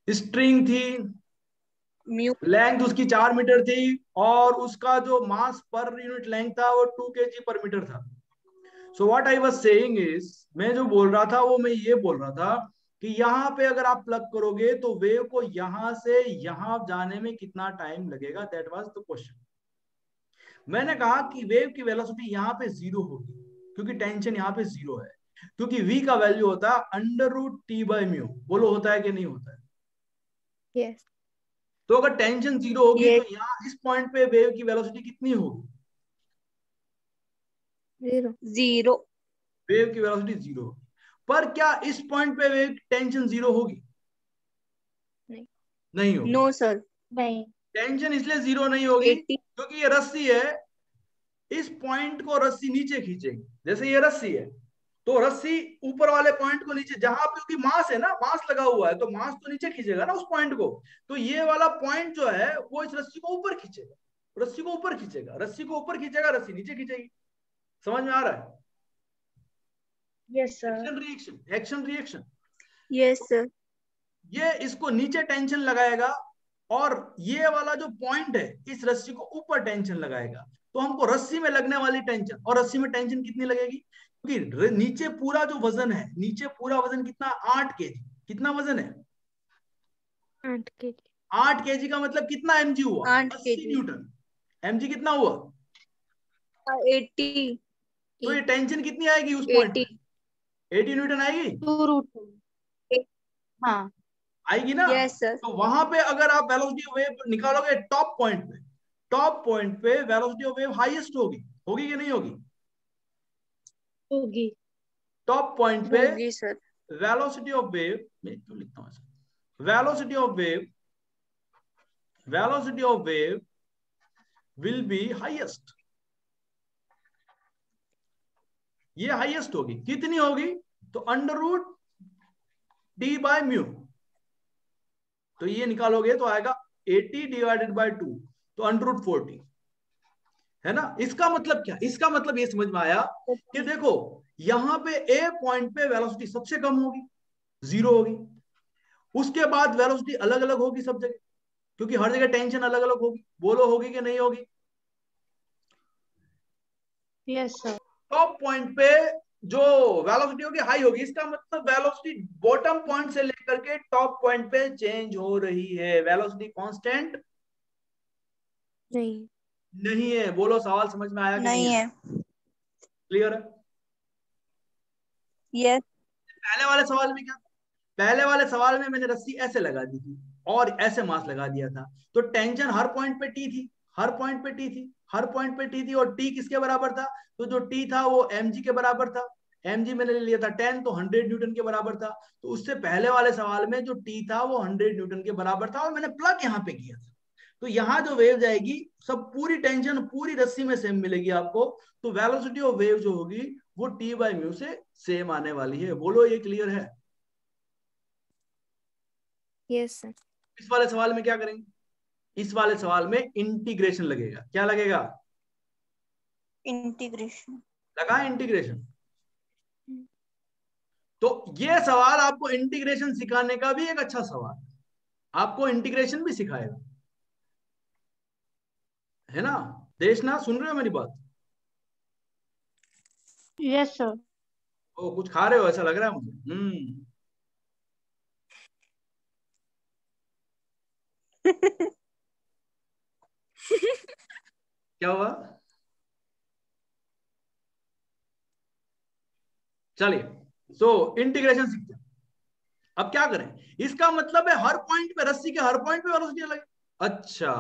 String थी, mu length उसकी 4 metre थी, और उसका जो मास पर यूनिट लेंथ था वो 2 kg पर मीटर था। So what I was saying is, मैं जो बोल रहा था वो मैं ये बोल रहा था कि यहाँ पे अगर आप प्लग करोगे तो वेव को यहां से यहां जाने में कितना टाइम लगेगा, दैट वाज द क्वेश्चन। मैंने कहा कि वेव की वेलोसिटी यहाँ पे जीरो होगी, क्योंकि टेंशन यहाँ पे जीरो है, क्योंकि v का वैल्यू होता है √T/μ। बोलो होता है कि नहीं होता है? यस तो अगर टेंशन जीरो होगी ये तो यहाँ इस पॉइंट पे वेव की वेलोसिटी कितनी होगी? जीरो जीरो वेव की वेलोसिटी जीरो होगी। पर क्या इस पॉइंट पे वेव टेंशन जीरो होगी? नहीं नहीं होगी। नो सर नहीं टेंशन इसलिए जीरो नहीं होगी 80 क्योंकि ये रस्सी है, इस पॉइंट को रस्सी नीचे खींचेगी। जैसे ये रस्सी है तो रस्सी ऊपर वाले पॉइंट को नीचे, जहां पे क्योंकि मास है ना, मास लगा हुआ है तो मास तो नीचे खींचेगा ना उस पॉइंट को। तो ये वाला पॉइंट जो है वो इस रस्सी को ऊपर खींचेगा, रस्सी को ऊपर खींचेगा, रस्सी को ऊपर खींचेगा, रस्सी नीचे खींचेगी। समझ में आ रहा है? Yes sir action reaction, action reaction. Yes sir ये इसको नीचे टेंशन लगाएगा, और ये वाला जो पॉइंट है इस रस्सी को ऊपर टेंशन लगाएगा। तो हमको रस्सी में लगने वाली टेंशन, और रस्सी में टेंशन कितनी लगेगी, क्योंकि नीचे पूरा जो वजन है, नीचे पूरा वजन कितना, 8 kg। कितना वजन है? 8 kg 8 kg का मतलब कितना mg हुआ? 80 8 kg न्यूटन। mg कितना हुआ? 80 तो ये टेंशन कितनी आएगी उस पॉइंट 80 पे? 80 न्यूटन आएगी। 2√2 हाँ आएगी ना? यस सर तो वहां पे अगर आप वेलोसिटी ऑफ वेव निकालोगे टॉप पॉइंट पे, टॉप पॉइंट पे वेलोसिटी ऑफ वेव हाईएस्ट होगी। होगी कि नहीं होगी? होगी टॉप पॉइंट पे होगी सर वेलोसिटी ऑफ वेव, मैं क्यों लिखता हूं ऐसा, velocity of wave, velocity of wave will be highest. ये हाईएस्ट होगी, कितनी होगी? तो √D/μ। तो ये निकालोगे तो आएगा 80/2, तो √40। है ना? इसका मतलब क्या, इसका मतलब ये समझ में आया कि देखो यहां पे ए पॉइंट पे वेलोसिटी सबसे कम होगी, जीरो होगी। उसके बाद वेलोसिटी अलग अलग होगी सब जगह, क्योंकि हर जगह टेंशन अलग अलग होगी। बोलो होगी कि नहीं होगी? यस सर टॉप पॉइंट पे जो वेलोसिटी होगी हाई होगी, इसका मतलब वेलोसिटी बॉटम पॉइंट से लेकर के टॉप पॉइंट पे चेंज हो रही है, वेलोसिटी कांस्टेंट नहीं नहीं है। बोलो सवाल समझ में आया कि नहीं नहीं आया? है क्लियर है? यस पहले वाले सवाल में क्या, पहले वाले सवाल में मैंने रस्सी ऐसे लगा दी थी और ऐसे मास लगा दिया था, तो टेंशन हर पॉइंट पे टी थी, हर पॉइंट पे टी थी, हर पॉइंट पे टी थी, और टी किसके बराबर था? तो जो टी था वो mg के बराबर था। mg मैंने ले लिया था 10, तो 100 न्यूटन के बराबर था। तो उससे पहले वाले सवाल में जो टी था वो 100 न्यूटन के बराबर था, और मैंने प्लग यहाँ पे किया था। तो यहाँ जो वेव जाएगी सब पूरी टेंशन पूरी रस्सी में सेम मिलेगी आपको। तो वेलोसिटी ऑफ वेव जो होगी वो T/μ से सेम आने वाली है। बोलो ये क्लियर है? यस सर इस वाले सवाल में क्या करेंगे? इस वाले सवाल में इंटीग्रेशन लगेगा। क्या लगेगा? इंटीग्रेशन लगा इंटीग्रेशन। तो ये सवाल आपको इंटीग्रेशन सिखाने का भी एक अच्छा सवाल है, आपको इंटीग्रेशन भी सिखाएगा। है ना? देशना, सुन रहे हो मेरी बात? यस सर ओ कुछ खा रहे हो ऐसा लग रहा है मुझे। क्या हुआ? चलिए सो इंटीग्रेशन सीखते हैं। अब क्या करें? इसका मतलब है हर पॉइंट पे, रस्सी के हर पॉइंट पे वेलोसिटी अलग है। अच्छा,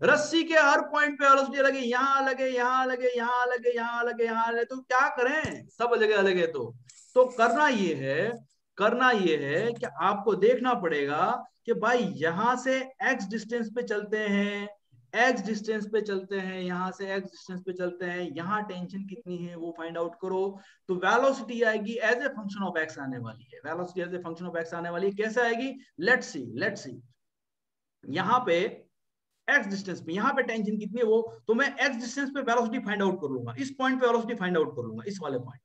रस्सी के हर पॉइंट पे वेलोसिटी अलग है, यहाँ अलग है, यहाँ अलग है, यहाँ अलग है, यहाँ अलग है, यहाँ अलग है। तो क्या करें? सब जगह अलग है। तो करना ये है कि आपको देखना पड़ेगा कि भाई यहां से एक्स डिस्टेंस पे चलते हैं, एक्स डिस्टेंस पे चलते हैं, यहां से एक्स डिस्टेंस पे चलते हैं, यहाँ टेंशन कितनी है वो फाइंड आउट करो। तो वेलोसिटी आएगी as a function of x आने वाली है, velocity as a function of x आने वाली है। कैसे आएगी? लेट्स सी यहाँ पे एक्स डिस्टेंस पे, यहाँ पे टेंशन कितनी है वो, तो मैं एक्स डिस्टेंस पे वेलोसिटी फाइंड आउट कर लूंगा, इस पॉइंट पे वेलोसिटी फाइंड आउट कर लूंगा, इस वाले पॉइंट।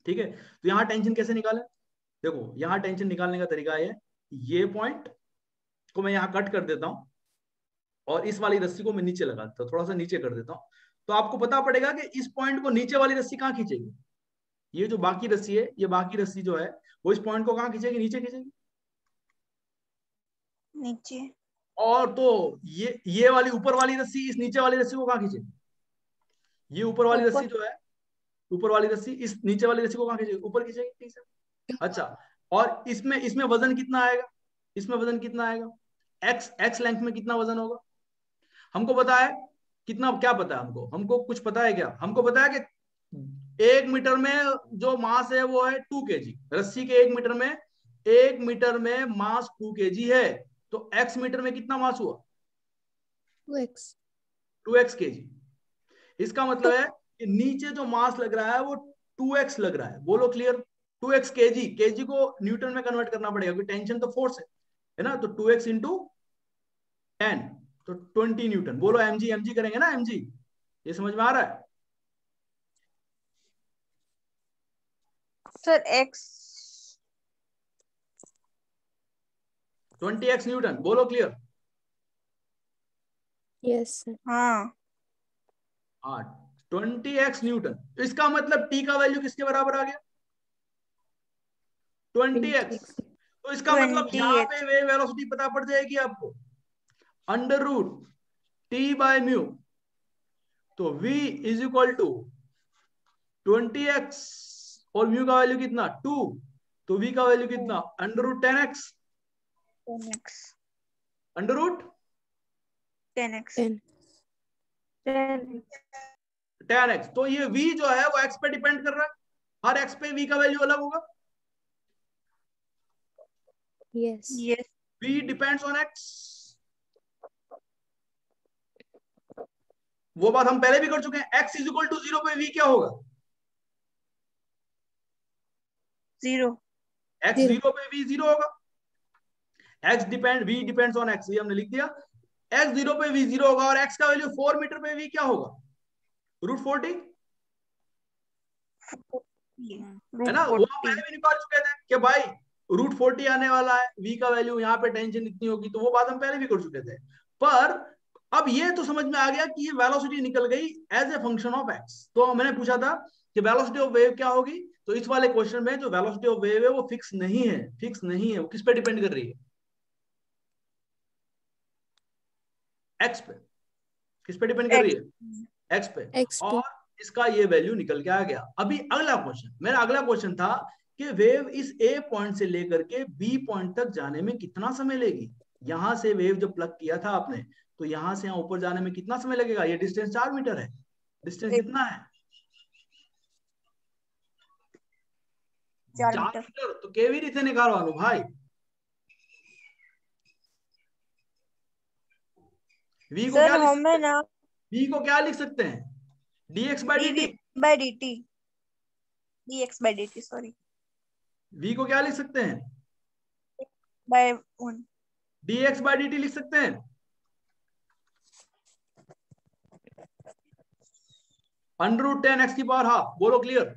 ठीक है? तो यहाँ टेंशन कैसे निकालें? देखो यहाँ टेंशन निकालने का तरीका है ये पॉइंट को मैं यहाँ कट कर देता हूं और इस वाली रस्सी को मैं नीचे लगा देता हूं, थोड़ा सा नीचे कर देता हूं, तो आपको पता पड़ेगा कि इस पॉइंट को नीचे वाली रस्सी कहाँ खींचेगी। ये जो बाकी रस्सी है, ये बाकी रस्सी जो है वो इस पॉइंट को कहाँ खींचेगी, नीचे खींचेगी, नीचे। और तो ये वाली ऊपर वाली रस्सी इस नीचे वाली रस्सी को कहाँ खींचेगी, ये ऊपर वाली रस्सी जो है, ऊपर वाली रस्सी इस नीचे वाली रस्सी को कहाँ खींचेगी, ऊपर खींचेगी, ठीक है। अच्छा, और इसमें इसमें वजन कितना आएगा, इसमें वजन कितना आएगा, एक्स लेंथ में कितना वजन होगा, हमको पता है कितना, क्या पता है हमको, हमको कुछ पता है क्या, हमको पता है कि 1 मीटर में जो मास है वो है 2 kg, रस्सी के 1 मीटर में, 1 मीटर में मास 2 kg है, तो एक्स मीटर में कितना मास हुआ, 2x 2x kg। इसका मतलब है कि नीचे जो मास लग रहा है वो 2x लग रहा है, बोलो क्लियर, 2x kg, kg को न्यूटन में कन्वर्ट करना पड़ेगा क्योंकि टेंशन तो फोर्स है ना, तो 2x इंटू 10 तो 20 न्यूटन, बोलो mg, mg करेंगे ना mg, ये समझ में आ रहा है सर x 20x न्यूटन, बोलो क्लियर। यस सर हाँ हाँ 20x न्यूटन, तो इसका मतलब t का वैल्यू किसके बराबर आ गया, 20x, तो इसका मतलब यहाँ पे वेव वेलोसिटी पता पड़ जाएगी आपको, under root t by mu, तो v is equal to 20x और म्यू का वैल्यू कितना 2, तो v का वैल्यू कितना under root 10x, 10x under root 10x 10x, तो ये v जो है वो x पे डिपेंड कर रहा है, हर x पे v का वैल्यू अलग होगा, yes yes v depends on x, वो बात हम पहले भी कर चुके हैं, x इज इक्वल टू 0 पे v क्या होगा, 0 x 0 पे v 0 होगा, v डिपेंड्स ऑन x, ये हमने लिख दिया, x 0 पे v 0 होगा, और x का वैल्यू 4 मीटर पे v क्या होगा, रूट 40, है ना, वो हम पहले भी निकाल चुके थे कि भाई रूट 40 आने वाला है, v का वैल्यू यहाँ पे टेंशन इतनी होगी, तो वो बात हम पहले भी कर चुके थे, पर अब ये तो समझ में आ गया कि ये वेलोसिटी निकल गई as a function of x, तो मैंने पूछा था कि वेलोसिटी ऑफ वेव क्या होगी, तो इस वाले क्वेश्चन में जो वेलोसिटी ऑफ वेव है वो फिक्स नहीं है, फिक्स नहीं है, वो किस पे डिपेंड कर रही है, x पे, किस पे डिपेंड कर रही है, x पे, और इसका ये वैल्यू निकल के आ गया। अभी अगला क्वेश्चन, मेरा अगला क्वेश्चन था कि वेव इस ए पॉइंट से लेकर के बी पॉइंट तक जाने में कितना समय लेगी, यहां से वेव जब प्लग किया था आपने, तो यहां से यहां ऊपर जाने में कितना समय लगेगा, ये डिस्टेंस 4 मीटर है, डिस्टेंस कितना है 4 मीटर, तो केवी रीते निकालो भाई, v को क्या लिख सकते हैं, v को क्या लिख सकते हैं, dx by dt, dx by dt sorry, v को क्या लिख सकते हैं, बाय 1 dx by dt लिख सकते हैं, अंडर रूट 10x की पावर हाफ, बोलो क्लियर,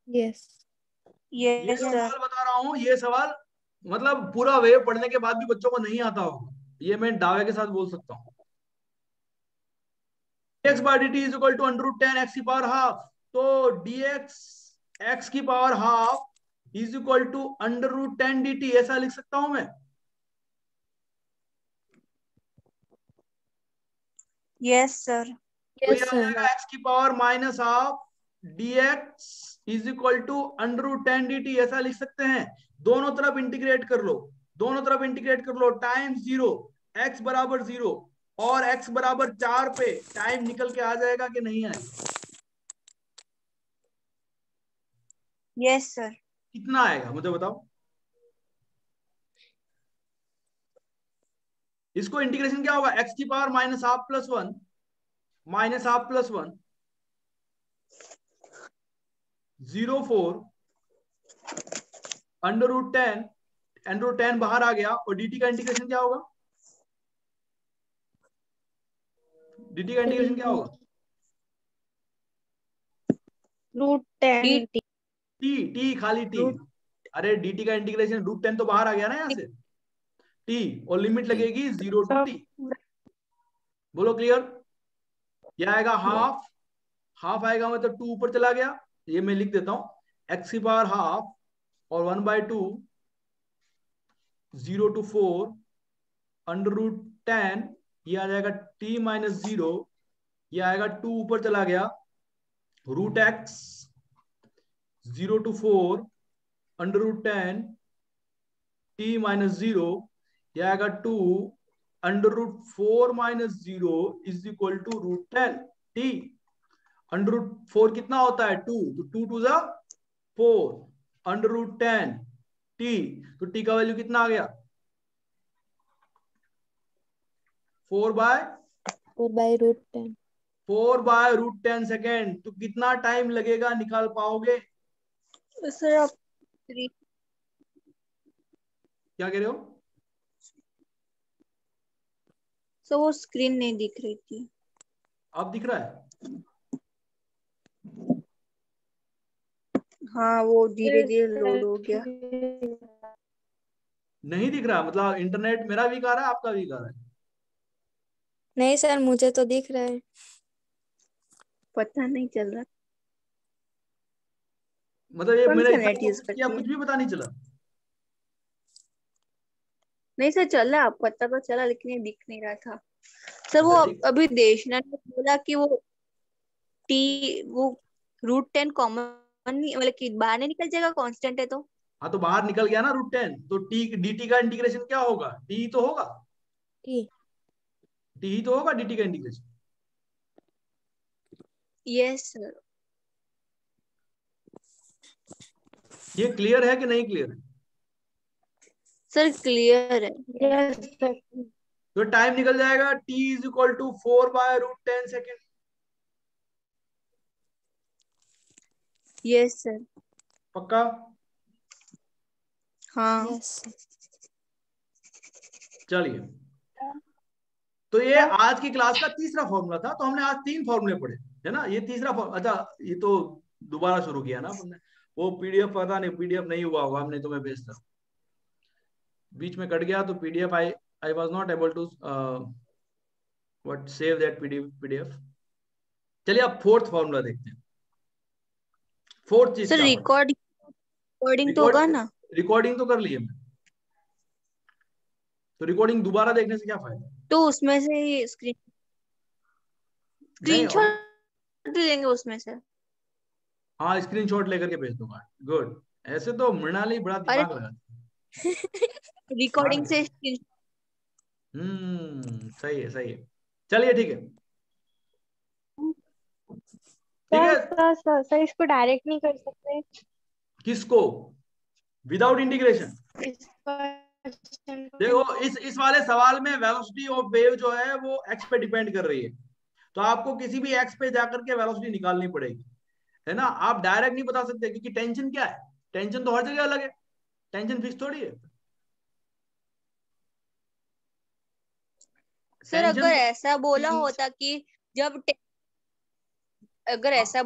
यस ये सवाल बता रहा हूं, ये सवाल मतलब पूरा वेव पढ़ने के बाद भी बच्चों को नहीं आता होगा, ये मैं दावे के साथ बोल सकता हूं, dx by dt is equal to under root 10x की पावर हाफ, तो dx x की पावर हाफ is equal to under root 10 dt, ऐसा लिख सकता हूं मैं, यस सर, तो ये आ जाएगा x की power minus half dx is equal to under root 10 dt, ऐसा लिख सकते हैं, दोनों तरफ इंटीग्रेट कर लो, दोनों तरफ इंटीग्रेट कर लो, टाइम्स 0, x बराबर 0 और x बराबर 4 पे टाइम निकल के आ जाएगा कि नहीं आएगा, यस सर, कितना आएगा मुझे बताओ, इसको इंटीग्रेशन क्या होगा, x की power minus half plus 1 minus half plus 1 0.4 under root 10, under root 10 बाहर आ गया, और dt का इंटीग्रेशन क्या होगा, dt का इंटीग्रेशन क्या होगा, रूट 10 t खाली t, अरे dt का इंटीग्रेशन रूट 10 तो बाहर आ गया ना यहाँ से, टी, और लिमिट लगेगी 0 to t। बोलो क्लियर। क्या आएगा? हाफ, हाफ आएगा मतलब 2 ऊपर चला गया, ये मैं लिख देता हूं, x की पावर हाफ और 1/2 0 to 4 √10, ये आ जाएगा t - 0, ये आएगा 2 ऊपर चला गया √x 0 to 4 √10 t - 0, ये आएगा 2 √4 - 0 इज इक्वल टू √10 t। √4 कितना होता है? 2, तो 2 2 जा 4 √10 t, तो t का वैल्यू कितना आ गया? 4/√10। 4/√10 सेकेंड। तो कितना टाइम लगेगा, निकाल पाओगे? सर आप क्या कह रहे हो? सर वो स्क्रीन नहीं दिख रही थी। अब दिख रहा है? हाँ वो धीरे धीरे लोड हो गया। नहीं दिख रहा? मतलब इंटरनेट मेरा वीक आ रहा है, आपका वीक आ रहा है? नहीं सर मुझे तो दिख रहा है। पता नहीं चल रहा। मतलब ये कौन मेरा सा इतना नेट यूज फोकस किया, करती है? कुछ भी पता नहीं चला? नहीं सर चला, पता तो चला लेकिन ये दिख नहीं रहा था। सर वो अच्छा ठीक। अभी देशना ने बोला कि वो वो √10 कॉमन मतलब कि बाहर नहीं निकल जाएगा, कांस्टेंट है तो। हाँ तो बाहर निकल गया ना √10, तो टी dt का इंटीग्रेशन क्या होगा? टी तो होगा, ठीक। टी ही तो होगा dt का इंटीग्रेशन। Yes sir. ये क्लियर है कि नहीं क्लियर है? सर क्लियर है। Yes sir. तो टाइम निकल जाएगा t is equal to 4/√10 second. Yes sir. पक्का? हाँ यस। चलिए, तो ये आज की क्लास का तीसरा फॉर्मूला था। तो हमने आज 3 फॉर्मूले पढ़े, है ना? ये तीसरा अच्छा, ये तो दोबारा शुरू किया ना हमने। वो पीडीएफ पता नहीं, पीडीएफ नहीं हुआ होगा, हमने तुम्हें भेजता, बीच में कट गया, तो PDF I was not able to what save that PDF. चलिए अब फोर्थ फॉर्मूला देखते हैं। फोर्थ चीज सर क्या पढ़े? रिकॉर्डिंग तो होगा रिकॉर्ड ना? रिकॉर्डिंग तो कर ली हमने, तो रिकॉर्डिंग दोबारा देखने से क्या फायदा? तो उसमें से नहीं, स्क्रीनशॉट लेंगे उसमें से। हाँ स्क्रीनशॉट लेकर के भेज दूंगा। गुड, ऐसे तो मृणाली बड़ा अरे दिमाग लगाती है। रिकॉर्डिंग स्मार्ट है। से सही है, सही है। चलिए ठीक है, ठीक सर है। सर सर सर इसको डायरेक्ट नहीं कर सकते? किसको? Without integration? इस क्वेश्चन देखो, को। इस वाले सवाल में वेलोसिटी ऑफ वेव जो है वो एक्स पे डिपेंड कर रही है, तो आपको किसी भी एक्स पे जाकर के वेलोसिटी निकालनी पड़ेगी, है ना? आप डायरेक्ट नहीं बता सकते, क्योंकि टेंशन क्या है, टेंशन तो हर जगह अलग है, टेंशन फिक्स थोड़ी है। सर टेंशन अगर ऐसा बोला होता कि ऐसा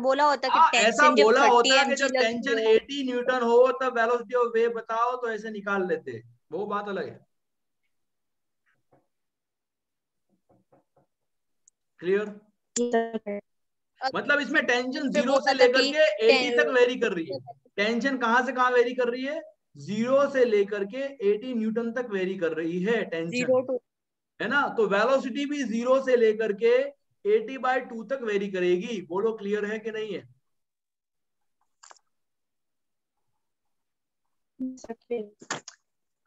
टेंशन जब बोला 30 होता कि mg जब लगी टेंशन हो। 80 न्यूटन हो तब वेलोसिटी ऑफ वेव बताओ, तो ऐसे निकाल लेते, वो बात अलग है। क्लियर? मतलब इसमें टेंशन पे 0 से बोला था लेकर कि के 80 तक वेरी कर रही है। टेंशन कहां से कहां वेरी कर रही है? 0 से लेकर के 80 न्यूटन तक वेरी कर रही है टेंशन, 0 to है ना? तो वेलोसिटी भी 0 से लेकर के 80/2 तक वेरी करेगी। बोलो क्लियर है कि नहीं है?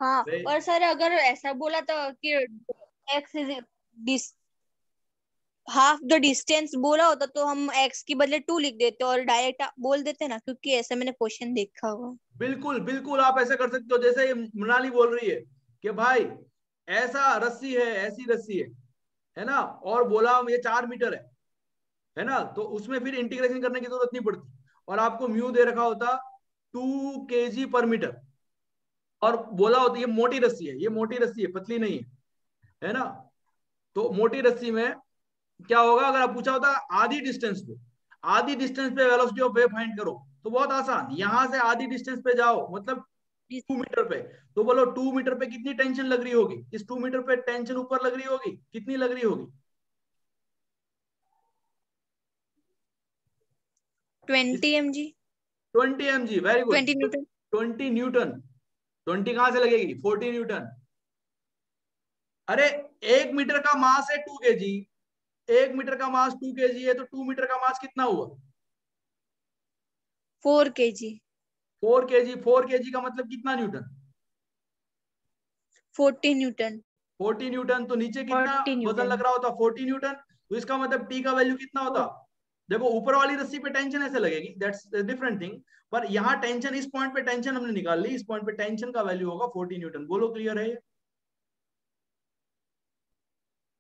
हाँ। और सर अगर ऐसा बोला था कि x is half the distance बोला होता तो हम x की बदले 2 लिख देते और डायरेक्ट बोल देते ना, क्योंकि ऐसा मैंने क्वेश्चन देखा हुआ। बिल्कुल बिल्कुल, आप ऐसा कर सकते हो। जैसे मृणाली बोल रही है कि भाई ऐसा रस्सी है, ऐसी रस्सी है ना, और बोला ये 4 मीटर है ना, तो उसमें फिर इंटीग्रेशन करने की जरूरत नहीं पड़ती, और आपको म्यू दे रखा होता 2 kg/मीटर, और बोला होता ये मोटी रस्सी है, ये मोटी रस्सी है, पतली नहीं है ना? तो मोटी रस्सी में क्या होगा, अगर आप पूछा होता आधी डिस्टेंस पे वेलोसिटी ऑफ वेव फाइंड करो, तो बहुत आसान, यहां से आधी डिस्टेंस पे जाओ, मतलब 2 मीटर पे, तो बोलो 2 मीटर पे कितनी टेंशन लग रही होगी? इस 2 मीटर पे टेंशन ऊपर लग रही होगी, कितनी लग रही होगी? 20 mg, 20 mg, very good, 20 Newton. 20 Newton. 20 कहां से लगेगी? 40 न्यूटन। अरे 1 मीटर का मास है 2 kg, 1 मीटर का मास 2 kg है, तो 2 मीटर का मास कितना हुआ? 4 kg, 4 kg। 4 kg का मतलब कितना न्यूटन? 40 न्यूटन। 40 न्यूटन। तो नीचे कितना 40 वजन लग न्यूटन। रहा होता? 40 न्यूटन। तो इसका मतलब टी का वैल्यू कितना होता? देखो ऊपर वाली रस्सी पे टेंशन ऐसे लगेगी, दैट्स डिफरेंट थिंग, पर यहाँ टेंशन, इस पॉइंट पे टेंशन हमने निकाल ली, इस पॉइंट पे टेंशन का वैल्यू होगा 40 न्यूटन। बोलो क्लियर है?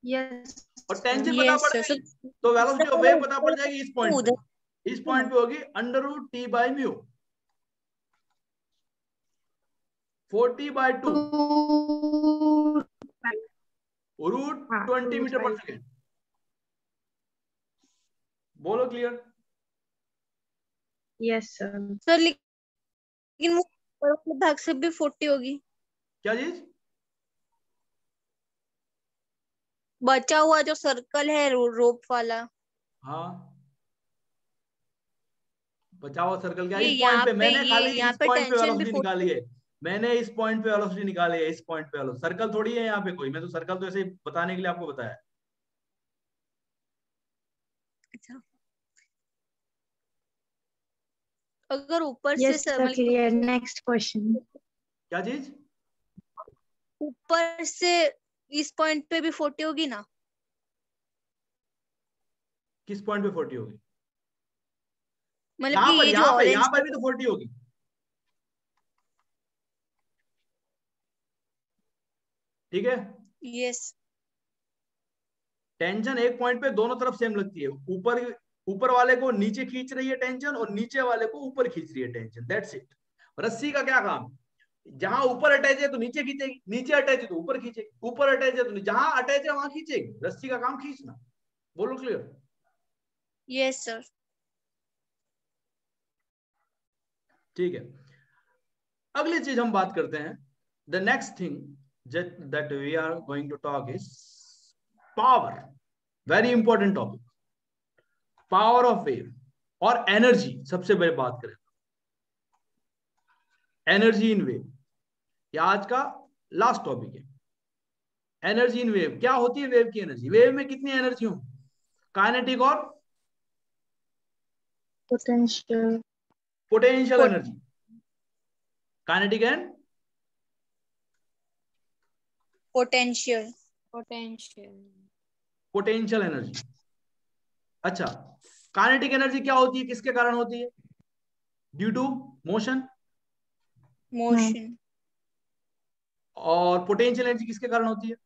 यस और टेंशन पता यस पड़ सर। जाएगी तो वेलोसिटी ऑफ वेव पता पड़ जाएगी इस पॉइंट उधर पे। इस पॉइंट पे होगी √T/μ, 40/2 √20 मीटर पर सेकेंड। बोलो क्लियर? Yes sir. सर लेकिन वो ऊपर वाले भाग से भी 40 होगी। क्या चीज? बचा हुआ जो सर्कल है रोप वाला, हाँ, बचा हुआ सर्कल क्या? ये इस पॉइंट यहाँ पे पे, मैंने ये खाली यहाँ इस पे पॉइंट पे टेंशन भी वेलोसिटी 40। निकाली है, मैंने इस पॉइंट पे वेलोसिटी निकाली है, इस पॉइंट पे वेलोसिटी। सर्कल थोड़ी है यहाँ पे कोई, मैं तो सर्कल तो ऐसे ही बताने के लिए आपको बताया। अच्छा, अगर ऊपर से yes sir, clear. Next question. क्या चीज? ऊपर से इस पॉइंट पे भी 40 होगी ना? किस पॉइंट पे 40 होगी? मतलब कि यहाँ पर, ये जो यहाँ पे, ऑरेंज यहाँ पर भी तो 40 होगी। ठीक है, यस टेंशन एक पॉइंट पे दोनों तरफ सेम लगती है, ऊपर ऊपर वाले को नीचे खींच रही है टेंशन, और नीचे वाले को ऊपर खींच रही है टेंशन, दैट्स इट। रस्सी का क्या काम? जहां ऊपर अटैच है तो नीचे खींचेगी, नीचे अटैच है तो ऊपर खींचेगी, ऊपर अटैच है तो जहां अटैच है वहां खींचेगी। रस्सी का काम खींचना। बोलो क्लियर? Yes sir. ठीक है, अगली चीज हम बात करते हैं। The next thing that we are going to talk is power. Very important topic, power of wave और एनर्जी। सबसे पहले बात करें एनर्जी इन वेव, ये आज का लास्ट टॉपिक है। एनर्जी इन वेव क्या होती है? वेव की एनर्जी। वेव में कितनी एनर्जी हो? काइनेटिक और potential. Potential energy. Kinetic and potential. Potential energy. अच्छा, काइनेटिक एनर्जी क्या होती है, किसके कारण होती है? Due to motion. मोशन। और पोटेंशियल एनर्जी किसके कारण होती है?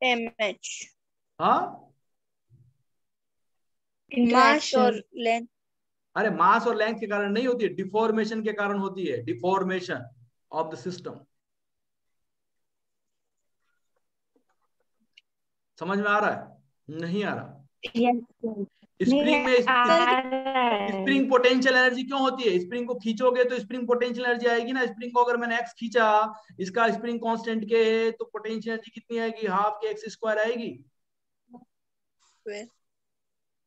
एमएच। हाँ, मास और लेंथ। अरे मास और लेंथ के कारण नहीं होती है, डिफॉर्मेशन के कारण होती है, डिफॉर्मेशन ऑफ द सिस्टम। समझ में आ रहा है? नहीं आ रहा? स्प्रिंग में स्प्रिंग पोटेंशियल एनर्जी क्यों होती है? स्प्रिंग को खींचोगे तो स्प्रिंग पोटेंशियल एनर्जी आएगी ना। स्प्रिंग को अगर मैंने एक्स खींचा, इसका स्प्रिंग कांस्टेंट के है, तो पोटेंशियल एनर्जी कितनी आएगी? हाफ के एक्स स्क्वायर आएगी।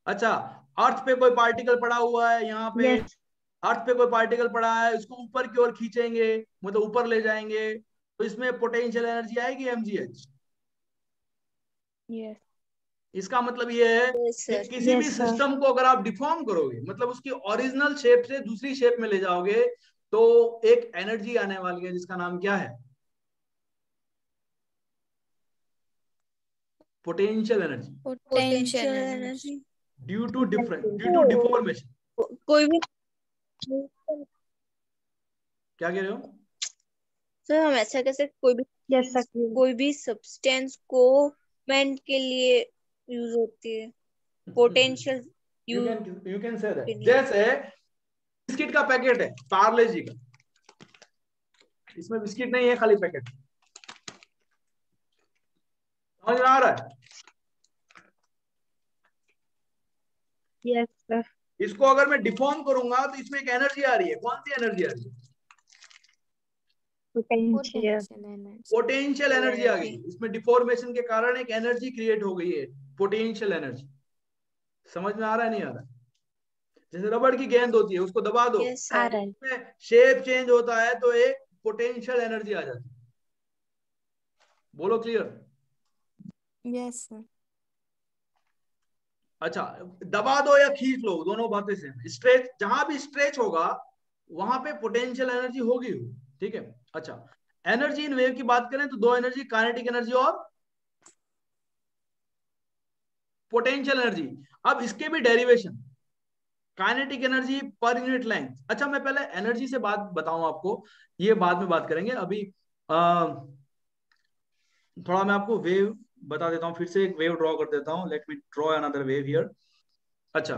अच्छा, अर्थ पे कोई पार्टिकल पड़ा हुआ है, यहाँ पे अर्थ पे कोई पार्टिकल पड़ा है, उसको ऊपर की ओर खींचेंगे, मतलब ऊपर ले जाएंगे, तो इसमें पोटेंशियल एनर्जी आएगी mgh। यस इसका मतलब ये है कि सर। किसी भी सिस्टम को अगर आप डिफॉर्म करोगे, मतलब उसकी ओरिजिनल शेप से दूसरी शेप में ले जाओगे, तो एक एनर्जी आने वाली है जिसका नाम क्या है? Potential energy. Potential energy due to deformation. कोई भी क्या कह रहे हो? सर, हम ऐसा कैसे कोई भी सब्सटेंस को मूवमेंट के लिए यूज होती है potential you can say that. जैसे बिस्किट का पैकेट है, पार्ले जी का, इसमें बिस्किट नहीं है, खाली पैकेट। समझ में आ रहा है? Yes sir. इसको अगर मैं डिफॉर्म करूंगा तो इसमें एक एनर्जी आ रही है। कौन सी एनर्जी आ रही है? Potential. पोटेंशियल एनर्जी आ गई, इसमें डिफॉर्मेशन के कारण एक एनर्जी क्रिएट हो गई है, पोटेंशियल एनर्जी। समझ में आ रहा है नहीं आ रहा? जैसे रबड़ की गेंद होती है, उसको दबा दो, यस आ सर। रहा है। उसमें शेप चेंज होता है तो एक पोटेंशियल एनर्जी आ जाती है। बोलो क्लियर? Yes sir. अच्छा, दबा दो या खींच लो, दोनों बातें सेम। स्ट्रेच, जहां भी स्ट्रेच होगा वहां पे पोटेंशियल एनर्जी होगी, ठीक है। अच्छा, एनर्जी इन वेव की बात करें तो दो एनर्जी, काइनेटिक एनर्जी और पोटेंशियल एनर्जी। अब इसके भी derivation, kinetic energy per unit length. अच्छा, मैं पहले एनर्जी से बात बताऊं आपको, ये बाद में बात करेंगे। अभी थोड़ा मैं आपको वेव बता देता हूं, फिर से एक वेव ड्रॉ कर देता हूं। Let me draw another wave here. अच्छा,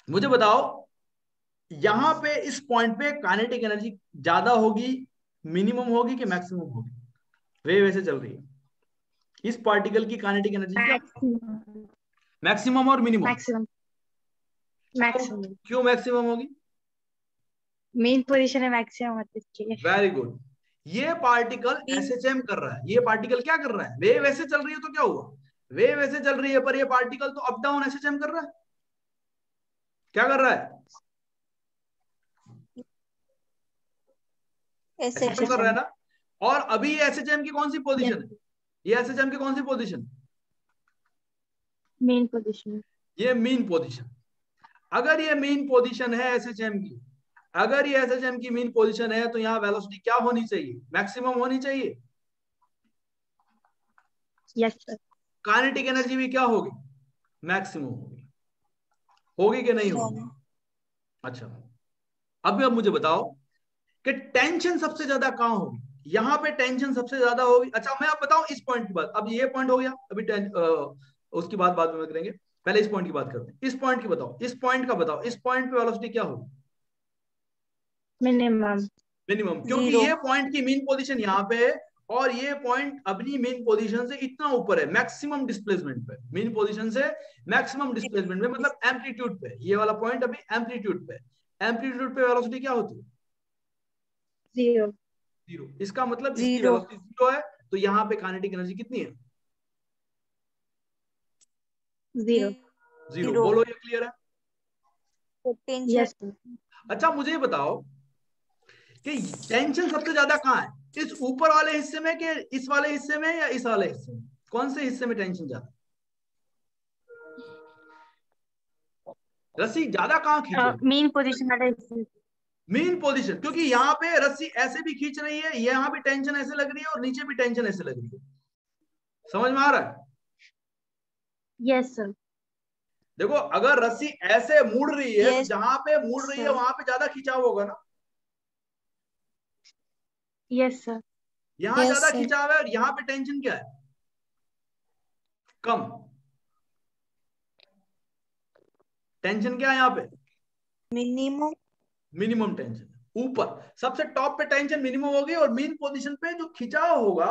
मुझे बताओ, यहां पे इस पॉइंट पे काइनेटिक एनर्जी ज्यादा होगी, मिनिमम होगी कि मैक्सिमम होगी? वेव ऐसे चल रही है, इस पार्टिकल की काइनेटिक एनर्जी क्या? Maximum. मैक्सिमम और मिनिमम? Maximum. Maximum. क्यों मैक्सिमम होगी? Main position है maximum होती है इसके लिए। Very good. ये पार्टिकल एसएचएम कर रहा है, ये पार्टिकल क्या कर रहा है? वेव ऐसे चल रही है तो क्या हुआ? वेव ऐसे चल रही है, पर ये पार्टिकल तो अप डाउन एसएचएम कर रहा है। क्या कर रहा है? एसएचएम कर रहा है ना। और अभी ये एसएचएम की कौन सी पोजीशन है? ये एसएचएम की कौन सी पोजीशन? Main position. ये मीन पोजीशन। अगर ये मीन पोजीशन है एसएचएम की, अगर ये एसएचएम की मीन पोजीशन है, तो यहाँ वेलोसिटी क्या होनी चाहिए? मैक्सिमम होनी चाहिए। Yes sir. काइनेटिक एनर्जी भी क्या होगी? मैक्सिमम होगी। होगी कि नहीं होगी? अच्छा, अब मुझे बताओ कि टेंशन सबसे ज्यादा कहां होगी? यहां पे टेंशन सबसे ज्यादा होगी। अच्छा, मैं अब बताऊं इस पॉइंट की बात। अब ये पॉइंट हो गया, अभी उसकी बात बाद में करेंगे, पहले इस पॉइंट की बात करते हैं। इस पॉइंट की बताओ, इस पॉइंट का बताओ, इस पॉइंट पे वेलोसिटी क्या होगी? Minimum. मिनिमम, क्योंकि Zero. ये पॉइंट की मीन पोजीशन यहाँ पे है और ये पॉइंट अपनी मेन पोजीशन से इतना ऊपर है, मैक्सिमम डिस्प्लेसमेंट पे। मेन पोजीशन से मैक्सिमम डिस्प्लेसमेंट में, मतलब एम्पलीट्यूड पे। ये वाला पॉइंट अभी एम्पलीट्यूड पे। एम्पलीट्यूड पे वेलोसिटी क्या होती है? Zero. जीरो। इसका मतलब इसकी Zero. वेलोसिटी जीरो है, तो यहाँ पे काइनेटिक एनर्जी कितनी है? Zero. जीरो। बोलो, ये क्लियर है? Potential. Yes sir. अच्छा, मुझे ये बताओ कि टेंशन सबसे ज्यादा कहाँ है? इस ऊपर वाले हिस्से में कि इस वाले हिस्से में या इस वाले हिस्से में? कौन से हिस्से में टेंशन ज्यादा? रस्सी ज्यादा कहाँ खींचेगी? Main position वाला is मेन पोजीशन, क्योंकि यहाँ पे रस्सी ऐसे भी खींच रही है, यहाँ भी टेंशन ऐसे लग रही है और नीचे भी टेंशन ऐसे लग रही है। समझ में आ रहा है? Yes sir. देखो, अगर रस्सी ऐसे मुड़ रही है तो Yes, जहां पे मुड़ रही है sir. वहां पे ज्यादा खिंचाव होगा ना। Yes sir. यहाँ Yes, ज्यादा sir. खिंचाव है और यहाँ पे टेंशन क्या है? कम। टेंशन क्या है यहाँ पे? Minimum. Minimum tension. ऊपर सबसे टॉप पे टेंशन मिनिमम होगी और मेन पोजीशन पे जो खिंचाव होगा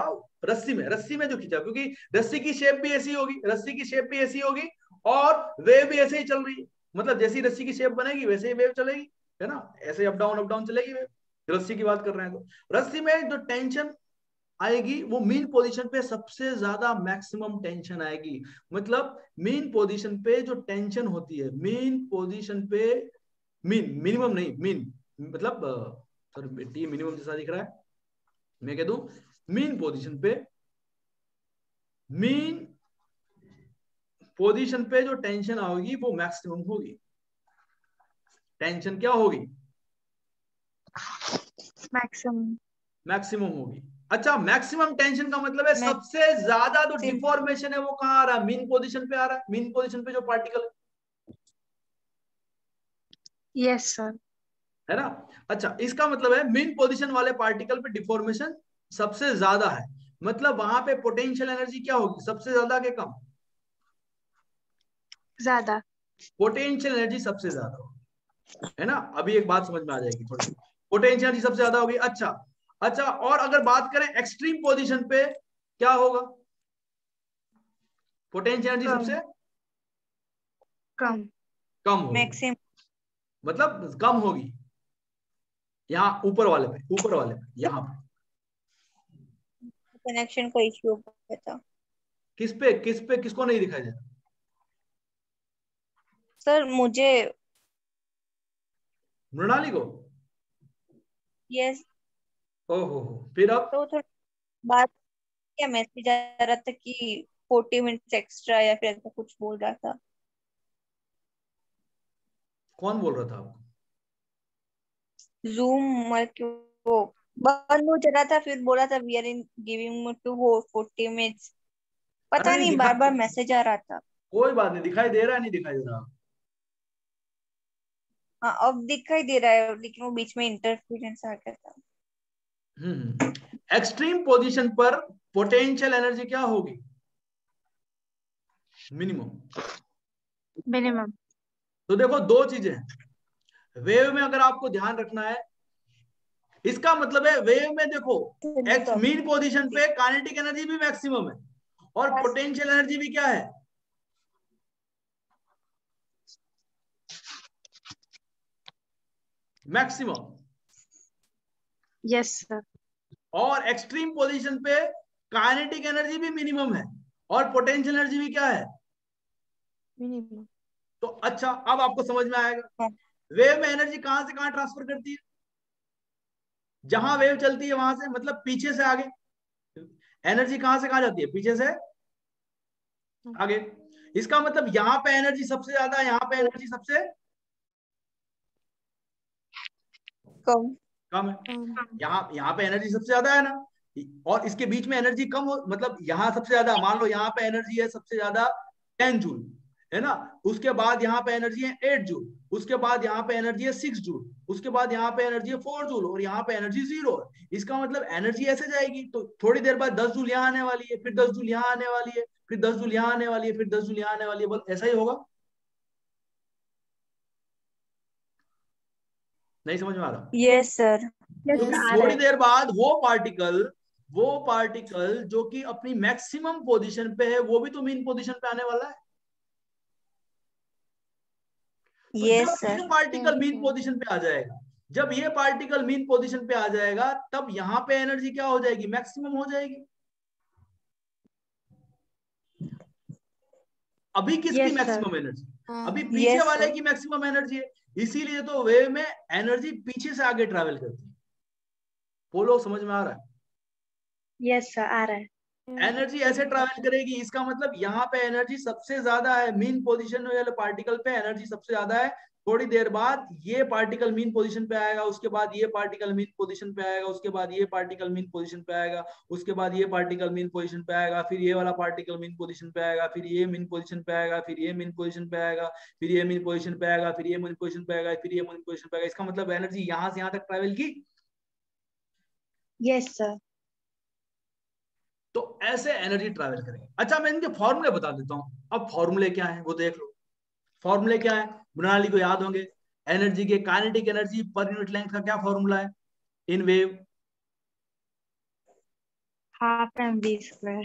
रस्सी में जो खिंचाव, क्योंकि रस्सी की शेप भी ऐसी होगी, रस्सी की शेप भी ऐसी होगी और वेव भी ऐसे ही चल रही है। मतलब जैसी रस्सी की शेप बनेगी वैसे ही वेव चलेगी, है ना। ऐसे अप डाउन चलेगी वेव। रस्सी की बात कर रहे हैं तो रस्सी में जो टेंशन आएगी वो मीन पोजीशन पे सबसे ज्यादा मैक्सिमम टेंशन आएगी। मतलब मीन पोजीशन पे जो टेंशन होती है, मीन पोजीशन पे, मिनिमम नहीं, मीन मतलब सॉरी, टी मिनिमम जैसा दिख रहा है, मैं कह दूं मीन पोजीशन पे जो टेंशन होगी वो मैक्सिमम होगी। टेंशन क्या होगी? Maximum. मैक्सिमम होगी। अच्छा, मैक्सिमम टेंशन का मतलब है सबसे ज्यादा जो डिफॉर्मेशन है वो कहां आ रहा है? मीन पोजीशन पे आ रहा है। मीन पोजीशन पे जो पार्टिकल है, Yes sir. है ना। अच्छा, इसका मतलब है मीन पोजीशन वाले पार्टिकल पे डिफॉर्मेशन सबसे ज्यादा है। मतलब वहां पे पोटेंशियल एनर्जी क्या होगी? सबसे ज्यादा के कम? ज़्यादा. पोटेंशियल एनर्जी सबसे ज्यादा होगी, है ना। अभी एक बात समझ में आ जाएगी थोड़ी। पोटेंशियल एनर्जी सबसे ज्यादा होगी। अच्छा, और अगर बात करें एक्सट्रीम पोजीशन पे क्या होगा? पोटेंशियल एनर्जी कम. सबसे कम. कम होगी, Maximum. मतलब कम होगी यहाँ ऊपर वाले पे, यहाँ पे। कनेक्शन का इश्यू हो गया था किस पे किसको नहीं दिखाई दे रहा? सर। मुझे मृणाली को? यस। ओहो, फिर अब? तो थोड़ा बात क्या मैसेज आ रहा था कि 40 मिनट्स एक्स्ट्रा या फिर ऐसा कुछ बोल रहा था। कौन बोल रहा था आपको? जूम वो बंद हो रहा था, फिर बोला था we are in giving two hour 40 minutes. अरे पता नहीं नहीं, दिखा, बार बार मैसेज आ रहा था। कोई बात नहीं, दिखाई दे रहा है नहीं दिखाई दे रहा? हाँ, अब दिखाई दे रहा है, लेकिन वो बीच में इंटरफेरेंस आ गया था। एक्सट्रीम पोजीशन पर पोटेंशियल एनर्जी क्या होगी? मिनिमम। मिनिमम। तो देखो दो चीजें हैं वेव में, अगर आपको ध्यान रखना है, इसका मतलब है वेव में देखो एक्स मीन पोजीशन पे काइनेटिक एनर्जी भी मैक्सिमम है और पोटेंशियल एनर्जी भी क्या है? मैक्सिमम। Yes sir. और एक्सट्रीम पोजीशन पे काइनेटिक एनर्जी भी मिनिमम है और पोटेंशियल एनर्जी भी क्या है? मिनिमम। तो अच्छा, अब आपको समझ में आएगा वेव में एनर्जी कहां से कहां ट्रांसफर करती है? जहां वेव चलती है वहां से, मतलब पीछे से आगे। एनर्जी कहां से कहां जाती है? पीछे से आगे। इसका मतलब यहां पे एनर्जी सबसे ज्यादा है, यहां पे एनर्जी सबसे कम। कम है। यहाँ पे एनर्जी सबसे ज्यादा है ना, और इसके बीच में एनर्जी कम हो, मतलब यहाँ सबसे ज्यादा, मान लो यहाँ पे एनर्जी है सबसे ज्यादा 10 जूल, है ना। उसके बाद यहाँ पे एनर्जी है 8 जूल, उसके बाद यहाँ पे एनर्जी है 6 जूल, उसके बाद यहाँ पे एनर्जी है 4 जूल और यहाँ पे एनर्जी 0 है। इसका मतलब एनर्जी ऐसे जाएगी, तो थोड़ी देर बाद 10 जूल यहाँ आने वाली है, फिर 10 जूल यहाँ आने वाली है, फिर 10 जूल यहाँ आने वाली है, फिर 10 जूल यहाँ आने वाली है, बस ऐसा ही होगा। नहीं समझ में आ रहा? Yes sir. यस क्योंकि आ रहा थोड़ी है। देर बाद वो पार्टिकल जो कि अपनी मैक्सिमम पोजीशन पे है, वो भी तो मीन पोजीशन पे आने वाला है। तो यस जब सर। ये पार्टिकल मीन पोजीशन पे आ जाएगा, जब ये पार्टिकल मीन पोजीशन पे आ जाएगा, तब यहां पे एनर्जी क्या हो जाएगी? मैक्सिमम हो जाएगी। अभी किसकी यस सर। Maximum energy? अभी पीछे यस वाले सर। की मैक्सिमम एनर्जी है। इसीलिए तो वेव में एनर्जी पीछे से आगे ट्रैवल करती है। बोलो, समझ में आ रहा है? यस सर आ रहा है। एनर्जी ऐसे ट्रैवल करेगी, इसका मतलब यहाँ पे एनर्जी सबसे ज्यादा है, मीन पोजीशन वाले पार्टिकल पे एनर्जी सबसे ज्यादा है। थोड़ी देर बाद ये पार्टिकल मीन पोजीशन पे आएगा, उसके बाद ये पार्टिकल मीन पोजीशन पे आएगा, उसके बाद ये पार्टिकल मीन पोजीशन पे आएगा, उसके बाद ये पार्टिकल मीन पोजीशन पे आएगा, फिर ये वाला पार्टिकल मीन पोजीशन पे आएगा, फिर ये मीन पोजीशन पे आएगा, फिर ये मीन पोजीशन पे आएगा, फिर ये मीन पोजीशन पे आएगा, फिर ये मीन पोजीशन पे आएगा, फिर ये मीन पोजीशन पे आएगा। इसका मतलब एनर्जी यहाँ से यहाँ तक ट्रैवल की। Yes sir. तो ऐसे एनर्जी ट्रैवल करेंगे। अच्छा, मैं इनके फॉर्मूले बता देता हूं। अब फॉर्मूले क्या है वो देख लो। फॉर्मूले क्या है, मृणाली को याद होंगे। एनर्जी के kinetic energy per unit length का क्या फॉर्मूला है in wave? Half m v square.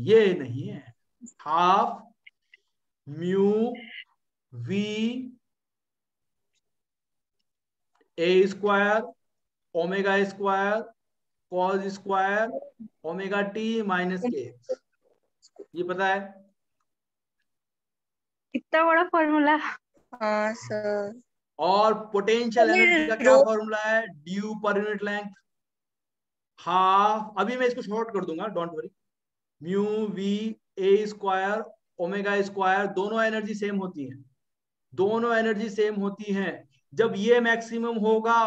ये नहीं है। Half mu v A square omega square cos square omega t minus k. ये पता है? इतना बड़ा फॉर्मूला। हाँ सर। और पोटेंशियल एनर्जी का क्या रोज। फॉर्मूला है? ड्यू पर यूनिट लेंथ हाफ। अभी मैं इसको शॉर्ट कर दूंगा, don't worry. Mu v A square omega square, दोनों एनर्जी सेम होती है, दोनों एनर्जी सेम होती हैं। जब ये मैक्सिमम होगा,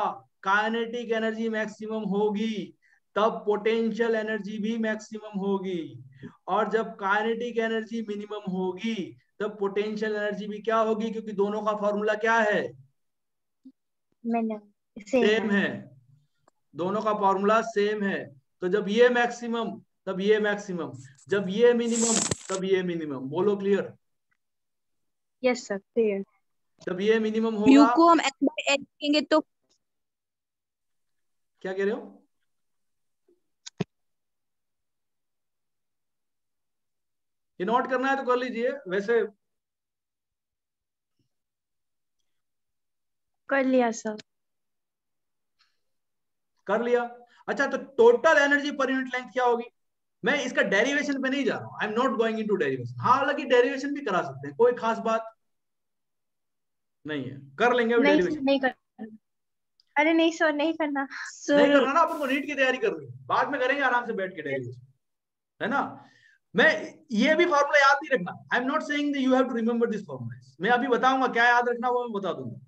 काइनेटिक एनर्जी मैक्सिमम होगी, तब पोटेंशियल एनर्जी भी मैक्सिमम होगी। और जब काइनेटिक एनर्जी मिनिमम होगी, तब पोटेंशियल एनर्जी भी क्या होगी, क्योंकि दोनों का फॉर्मूला क्या है? मैंने सेम सेम है। है, दोनों का फॉर्मूला सेम है। तो जब ये मैक्सिमम तब ये मैक्सिमम, जब ये मिनिमम तब ये मिनिमम। बोलो क्लियर? Yes sir clear. जब ये मिनिमम म्यू होगा, को हम एन बाई एन लिखेंगे तो क्या कह रहे हो? ये नोट करना है तो कर लीजिए, वैसे कर लिया सर। कर लिया। अच्छा, तो total energy per unit length क्या होगी? मैं इसका डेरिवेशन पे नहीं जा रहा हूं, आई am not going into derivation. हाँ, हालांकि डेरिवेशन भी करा सकते हैं, कोई खास बात नहीं है, कर लेंगे अभी नहीं डेरिवेशन। नहीं करना। अरे नहीं सर, नहीं करना। नहीं सर करना ना, अपन को नीट की तैयारी करनी है, बाद में करेंगे आराम से बैठ के डेरिवेशन, है ना। मैं ये भी फॉर्मूला याद नहीं रखना, I am not saying that you have to remember this formula. मैं अभी बताऊंगा क्या याद रखना, वो मैं बता दूंगा।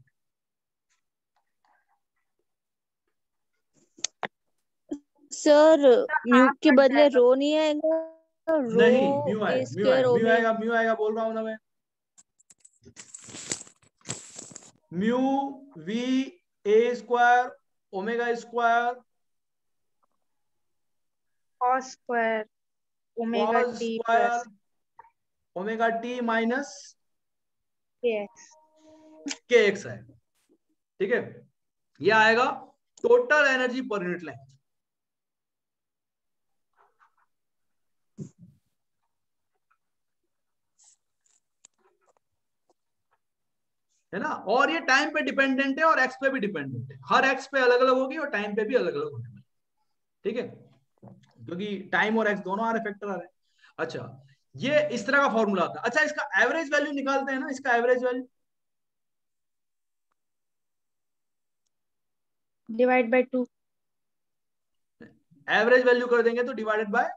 सर म्यू हाफ के कट बदले जाएगा। रो नहीं आएगा, रो नहीं, म्यू ए आएगा, म्यू स्क्वायर आएगा, म्यू ओमेगा। आएगा, म्यू आएगा, बोल रहा हूं ना मैं। Mu v A square omega square cos square omega cos T square plus omega t minus के एक्स। के एक्स आएगा। ठीक है, ये आएगा total energy per unit length, है ना। और ये टाइम पे डिपेंडेंट है और एक्स पे भी डिपेंडेंट है, हर एक्स पे अलग अलग होगी और टाइम पे भी अलग अलग होने वाली। ठीक है, क्योंकि टाइम और एक्स दोनों आ रहे, फैक्टर आ रहे हैं। अच्छा, ये इस तरह का फॉर्मूला आता है। अच्छा, इसका एवरेज वैल्यू निकालते हैं ना, इसका average value divide by 2। Average value कर देंगे तो डिवाइडेड बाय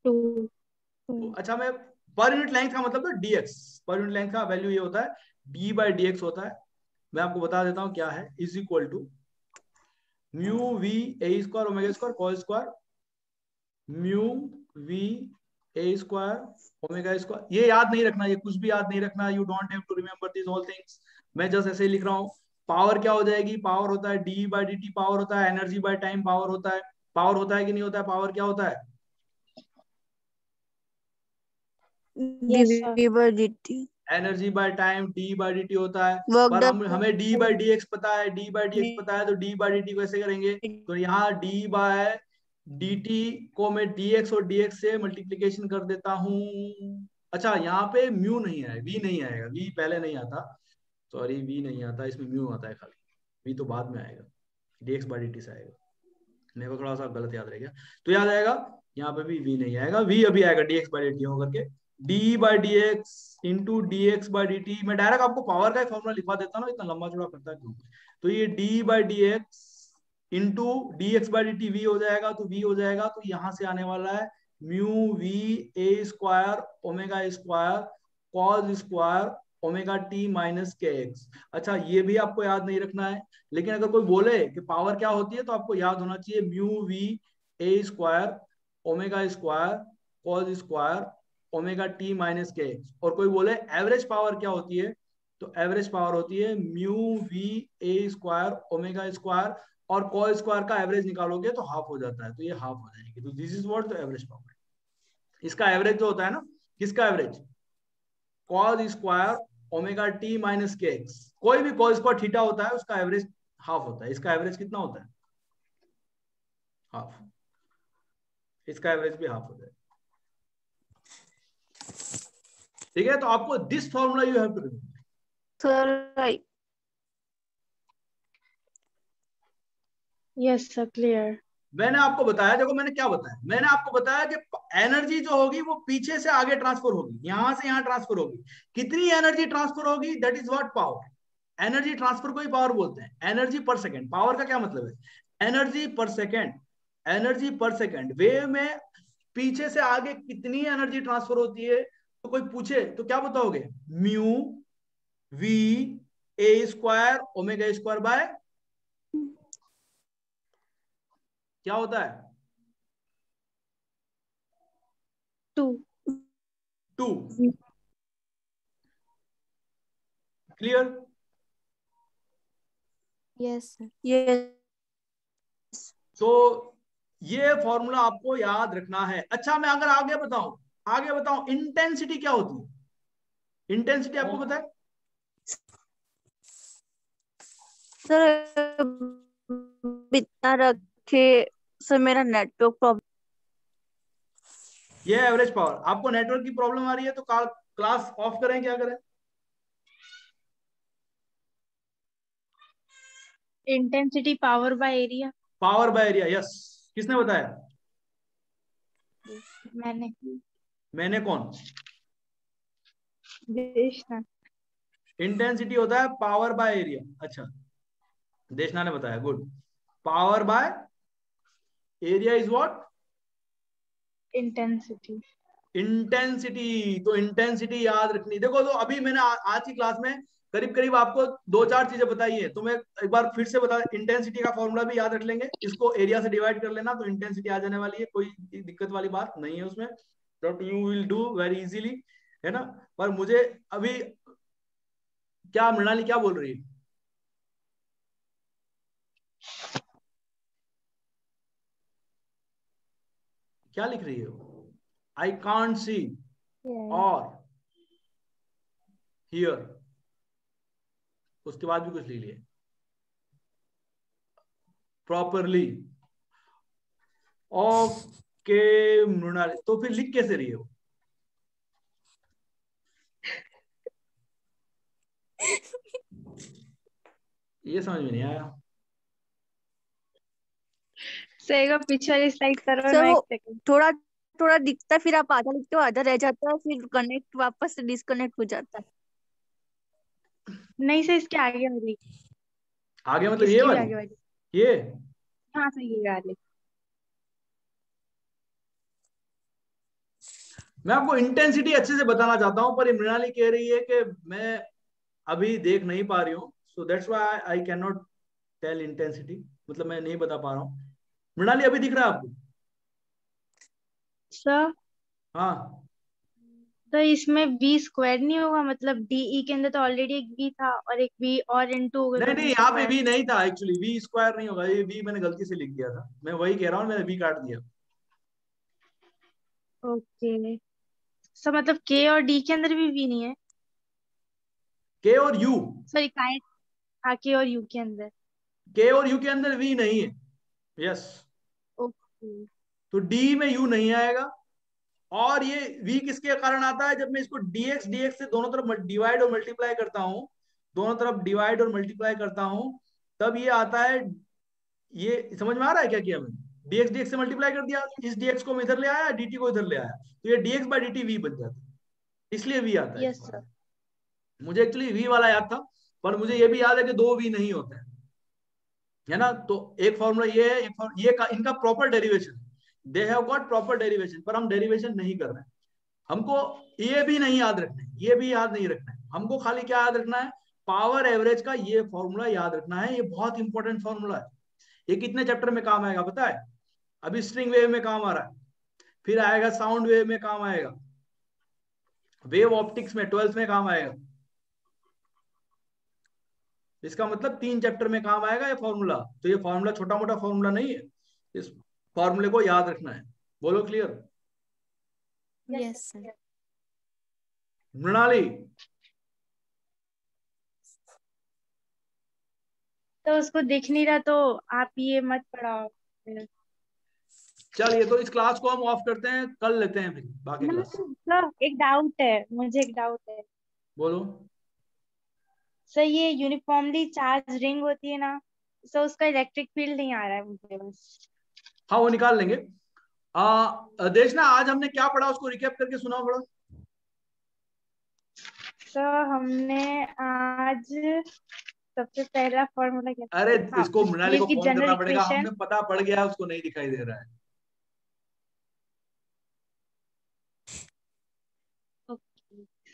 2। तो अच्छा, मैं पर यूनिट लेंथ का मतलब तो डीएक्स, पर यूनिट लेंथ का वैल्यू ये होता है डी बाई डी एक्स होता है। मैं आपको बता देता हूं क्या है, is equal to mu v A square omega square cos square mu v A square omega square. ये याद नहीं रखना, ये कुछ भी याद नहीं रखना, you don't have to remember this all things. मैं जस्ट ऐसे ही लिख रहा हूँ। पावर क्या हो जाएगी? पावर होता है D by d T, power होता है एनर्जी बाई टाइम, पावर होता है, पावर होता है कि नहीं होता है? पावर क्या होता है? Yes sir. D by d T. Energy by time, D by d T होता है। वर्क पर डन। हमें डी बाई डी एक्स पता है, डी बाई डी एक्स पता है, तो डी बाई डी टी कैसे करेंगे? तो यहाँ डी बाय डी टी को मैं डी एक्स और डी एक्स से मल्टीप्लीकेशन कर देता हूँ। अच्छा, यहाँ पे म्यू नहीं है, वी नहीं आएगा, वी पहले नहीं आता, सॉरी वी नहीं आता, इसमें म्यू आता है खाली, वी तो बाद में आएगा, D x by d T से आएगा। मेरे को थोड़ा सा गलत याद रह गया, तो याद आएगा यहाँ पे भी वी नहीं आएगा, वी अभी आएगा D x by d T होकर के D by d x into D x by d T. मैं डायरेक्ट आपको पावर का फॉर्मूला लिखवा देता हूँ, इतना लंबा चौड़ा करता है क्यों? तो ये D by d x into D x by d t we हो जाएगा, तो वी हो जाएगा, तो यहाँ से आने वाला है mu v A square omega square cos square omega t minus के एक्स। अच्छा, ये भी आपको याद नहीं रखना है, लेकिन अगर कोई बोले कि पावर क्या होती है तो आपको याद होना चाहिए mu v A square omega square cos square omega t minus के एक्स। और कोई बोले एवरेज पावर क्या होती है, तो एवरेज पावर होती है mu v A square omega square और कॉस स्क्वायर का एवरेज निकालोगे तो हाफ हो जाता है, तो ये हाफ हो जाएगी, तो this is what the average power. इसका एवरेज जो होता है ना, किसका average? Cos square omega t minus के एक्स, कोई भी कॉस स्क्वायर थीटा होता है उसका एवरेज हाफ होता है। इसका एवरेज कितना होता है? हाफ। इसका एवरेज भी हाफ हो जाएगा। ठीक है, तो आपको this formula you have to remember. Sir yes sir, clear. मैंने आपको बताया, देखो मैंने क्या बताया, मैंने आपको बताया कि एनर्जी जो होगी वो पीछे से आगे ट्रांसफर होगी, यहां से यहां ट्रांसफर होगी। कितनी एनर्जी ट्रांसफर होगी? That is what power. Energy transfer को ही पावर बोलते हैं, एनर्जी पर सेकेंड। पावर का क्या मतलब है? एनर्जी पर सेकेंड, एनर्जी पर सेकेंड। वेव में पीछे से आगे कितनी एनर्जी ट्रांसफर होती है, तो कोई पूछे तो क्या बताओगे? Mu v A square omega square by क्या होता है? 2। 2। क्लियर? Yes sir. ये तो ये फॉर्मूला आपको याद रखना है। अच्छा, मैं अगर आगे बताऊं, आगे बताऊं इंटेंसिटी क्या होती है? इंटेंसिटी आपको पता है? सर इतना रखे सर, मेरा नेटवर्क प्रॉब्लम। ये एवरेज पावर। आपको नेटवर्क की प्रॉब्लम आ रही है तो क्लास ऑफ करें, क्या करें? Intensity power by area. Power by area, yes. किसने बताया? मैंने। मैंने कौन? देशना। इंटेंसिटी होता है पावर बाय एरिया। अच्छा, देशना ने बताया, good. Power by area is what? Intensity. Intensity. तो इंटेंसिटी याद रखनी। देखो, तो अभी मैंने आज की क्लास में करीब करीब आपको दो चार चीजें बताई है, तो मैं एक बार फिर से बता, इंटेंसिटी का फॉर्मूला भी याद रख लेंगे, इसको एरिया से डिवाइड कर लेना तो इंटेंसिटी आ जाने वाली है, कोई दिक्कत वाली बात नहीं है उसमें, but you will do very easily, है ना। पर मुझे अभी क्या मृणाली क्या बोल रही है? क्या लिख रही है वो? आई कांट सी और हियर, उसके बाद भी कुछ लिख लिया प्रॉपरली। ओके मृणाली, तो फिर लिख कैसे रही हो? ये समझ में नहीं आया। सही को पीछे वाली स्लाइड करो सर ना, वो एक सेकंड। थोड़ा थोड़ा दिखता है, फिर आप आधा लिखते हो, आधा रह जाता है, फिर कनेक्ट वापस से डिस्कनेक्ट हो जाता है। नहीं सर, इसके आगे वाली। आगे मतलब ये इसकी भी वाली? आगे वाली। ये हाँ सर, ये वाली। मैं आपको इंटेंसिटी अच्छे से बताना चाहता हूं, पर ये मृणाली कह रही है कि मैं अभी देख नहीं पा रही हूँ, so that's why I can not tell intensity, मतलब मैं नहीं बता पा रहा हूँ। मृणाली अभी दिख रहा है आपको? सर हाँ। तो इसमें v स्क्वायर नहीं होगा? मतलब डीई के अंदर तो ऑलरेडी एक v था और एक v और इनटू हो गया नहीं तो नहीं, v यहाँ पे स्क्वायर। वी नहीं था एक्चुअली, वी स्क्वायर नहीं होगा, ये वी मैंने गलती से लिख दिया था, मैं वही कह रहा हूँ, मैंने वी काट दिया। ओके सर, मतलब k और d के अंदर भी v नहीं है? के और यू, सॉरी काइंड। हाँ, k और u के अंदर। के और यू के अंदर वी नहीं है, यस। ओके। तो डी में यू नहीं आएगा, और ये v किसके कारण आता है? जब मैं इसको dx dx से दोनों तरफ डिवाइड और मल्टीप्लाई करता हूं, दोनों तरफ डिवाइड और मल्टीप्लाई करता हूं, तब ये आता है। ये समझ में आ रहा है क्या किया मैंने? dx dx से मल्टीप्लाई कर दिया, इस dx को मैं इधर ले आया, dt को इधर ले आया, तो ये dx बाई dt v बन जाता है, इसलिए v आता है इस यस सर। फॉर्म। मुझे एक्चुअली v वाला याद था, पर मुझे ये भी याद है कि दो v नहीं होते हैं, है ना। तो एक फॉर्मूला ये है, इनका proper derivation, they have got proper derivation, पर हम डेरिवेशन नहीं कर रहे हैं। हमको ये भी नहीं याद रखना है, ये भी याद नहीं रखना है, हमको खाली क्या याद रखना है? पावर एवरेज का ये फॉर्मूला याद रखना है, ये बहुत इंपॉर्टेंट फॉर्मूला है। ये कितने चैप्टर में काम आएगा पता है? अभी स्ट्रिंग वेव में काम आ रहा है, फिर आएगा साउंड वेव में काम आएगा, वेव ऑप्टिक्स में 12th में काम आएगा। इसका मतलब 3 चैप्टर में काम आएगा ये फॉर्मूला। तो ये फॉर्मूला छोटा मोटा फॉर्मूला नहीं है, इस फॉर्मूले को याद रखना है। बोलो क्लियर? Yes sir. मृणाली, तो उसको दिख नहीं रहा, तो आप ये मत पढ़ाओ फिर। चलिए तो इस क्लास को हम ऑफ करते हैं, कल लेते हैं फिर बाकी ना क्लास। सर, एक डाउट है मुझे, एक डाउट है। बोलो। सर ये यूनिफॉर्मली चार्ज रिंग होती है ना, सर उसका इलेक्ट्रिक फील्ड नहीं आ रहा है मुझे बस। हाँ वो निकाल लेंगे। देखना आज हमने क्या पढ़ा, उसको रिकैप करके सुनाओ थोड़ा। सर हमने आज सबसे पहला फॉर्मूला क्या अरे था? हाँ, इसको मृणाली वेव को की फोन करना जनरल पड़ेगा, इक्वेशन। हमें पता पड़ गया, उसको नहीं दिखाई दे रहा है।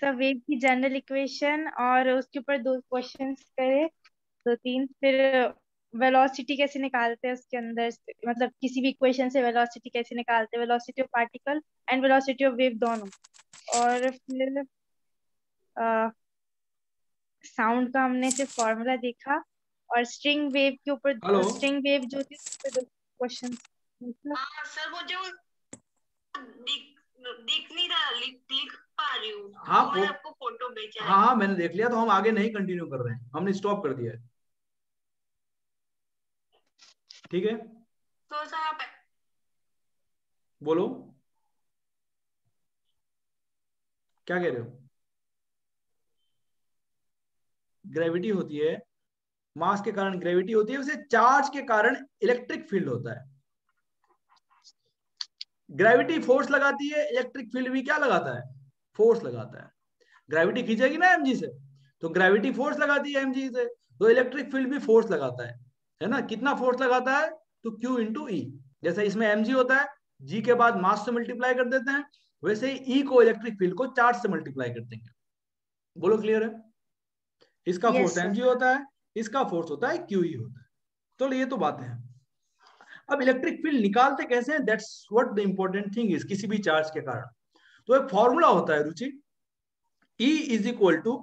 सर वेव की जनरल इक्वेशन और उसके ऊपर दो क्वेश्चंस करे, दो तीन, फिर वेलोसिटी कैसे निकालते हैं उसके अंदर से, मतलब किसी भी इक्वेशन से वेलोसिटी कैसे निकालते हैं, velocity of particle and velocity of wave दोनों। और फिर साउंड का हमने सिर्फ फॉर्मूला देखा, और स्ट्रिंग वेव के हेलो। ऊपर, स्ट्रिंग वेव जो थी उस पे दो क्वेश्चन। हाँ सर, वो जो दिख नहीं रहा, लिख पा रही हूँ। हाँ मैंने आपको फोटो भेजा है। हाँ हाँ मैंने देख लिया, तो हम आगे नहीं कंटिन्यू कर रहे हैं, हमने स्टॉप कर दिया है, ठीक है। तो सर आप बोलो क्या कह रहे हो? ग्रेविटी होती है मास के कारण ग्रेविटी होती है, वैसे चार्ज के कारण इलेक्ट्रिक फील्ड होता है। ग्रेविटी फोर्स लगाती है, इलेक्ट्रिक फील्ड भी क्या लगाता है, फोर्स लगाता है। ग्रेविटी खींचेगी ना mg से, तो ग्रेविटी फोर्स लगाती है mg से, तो इलेक्ट्रिक फील्ड भी फोर्स लगाता है ना। कितना फोर्स लगाता है, तो Q इंटू ई। जैसा इसमें mg होता है, g के बाद मास से मल्टीप्लाई कर देते हैं, वैसे ही E को, इलेक्ट्रिक फील्ड को, चार्ज से मल्टीप्लाई कर देंगे। बोलो क्लियर है? इसका फोर्स Yes, sir. mg होता है, इसका फोर्स होता है QE होता है। तो ये तो बातें हैं। अब इलेक्ट्रिक फील्ड निकालते कैसे हैं, that's what the important thing is, किसी भी चार्ज के कारण। तो एक फॉर्मूला होता है Ruchi, E is equal to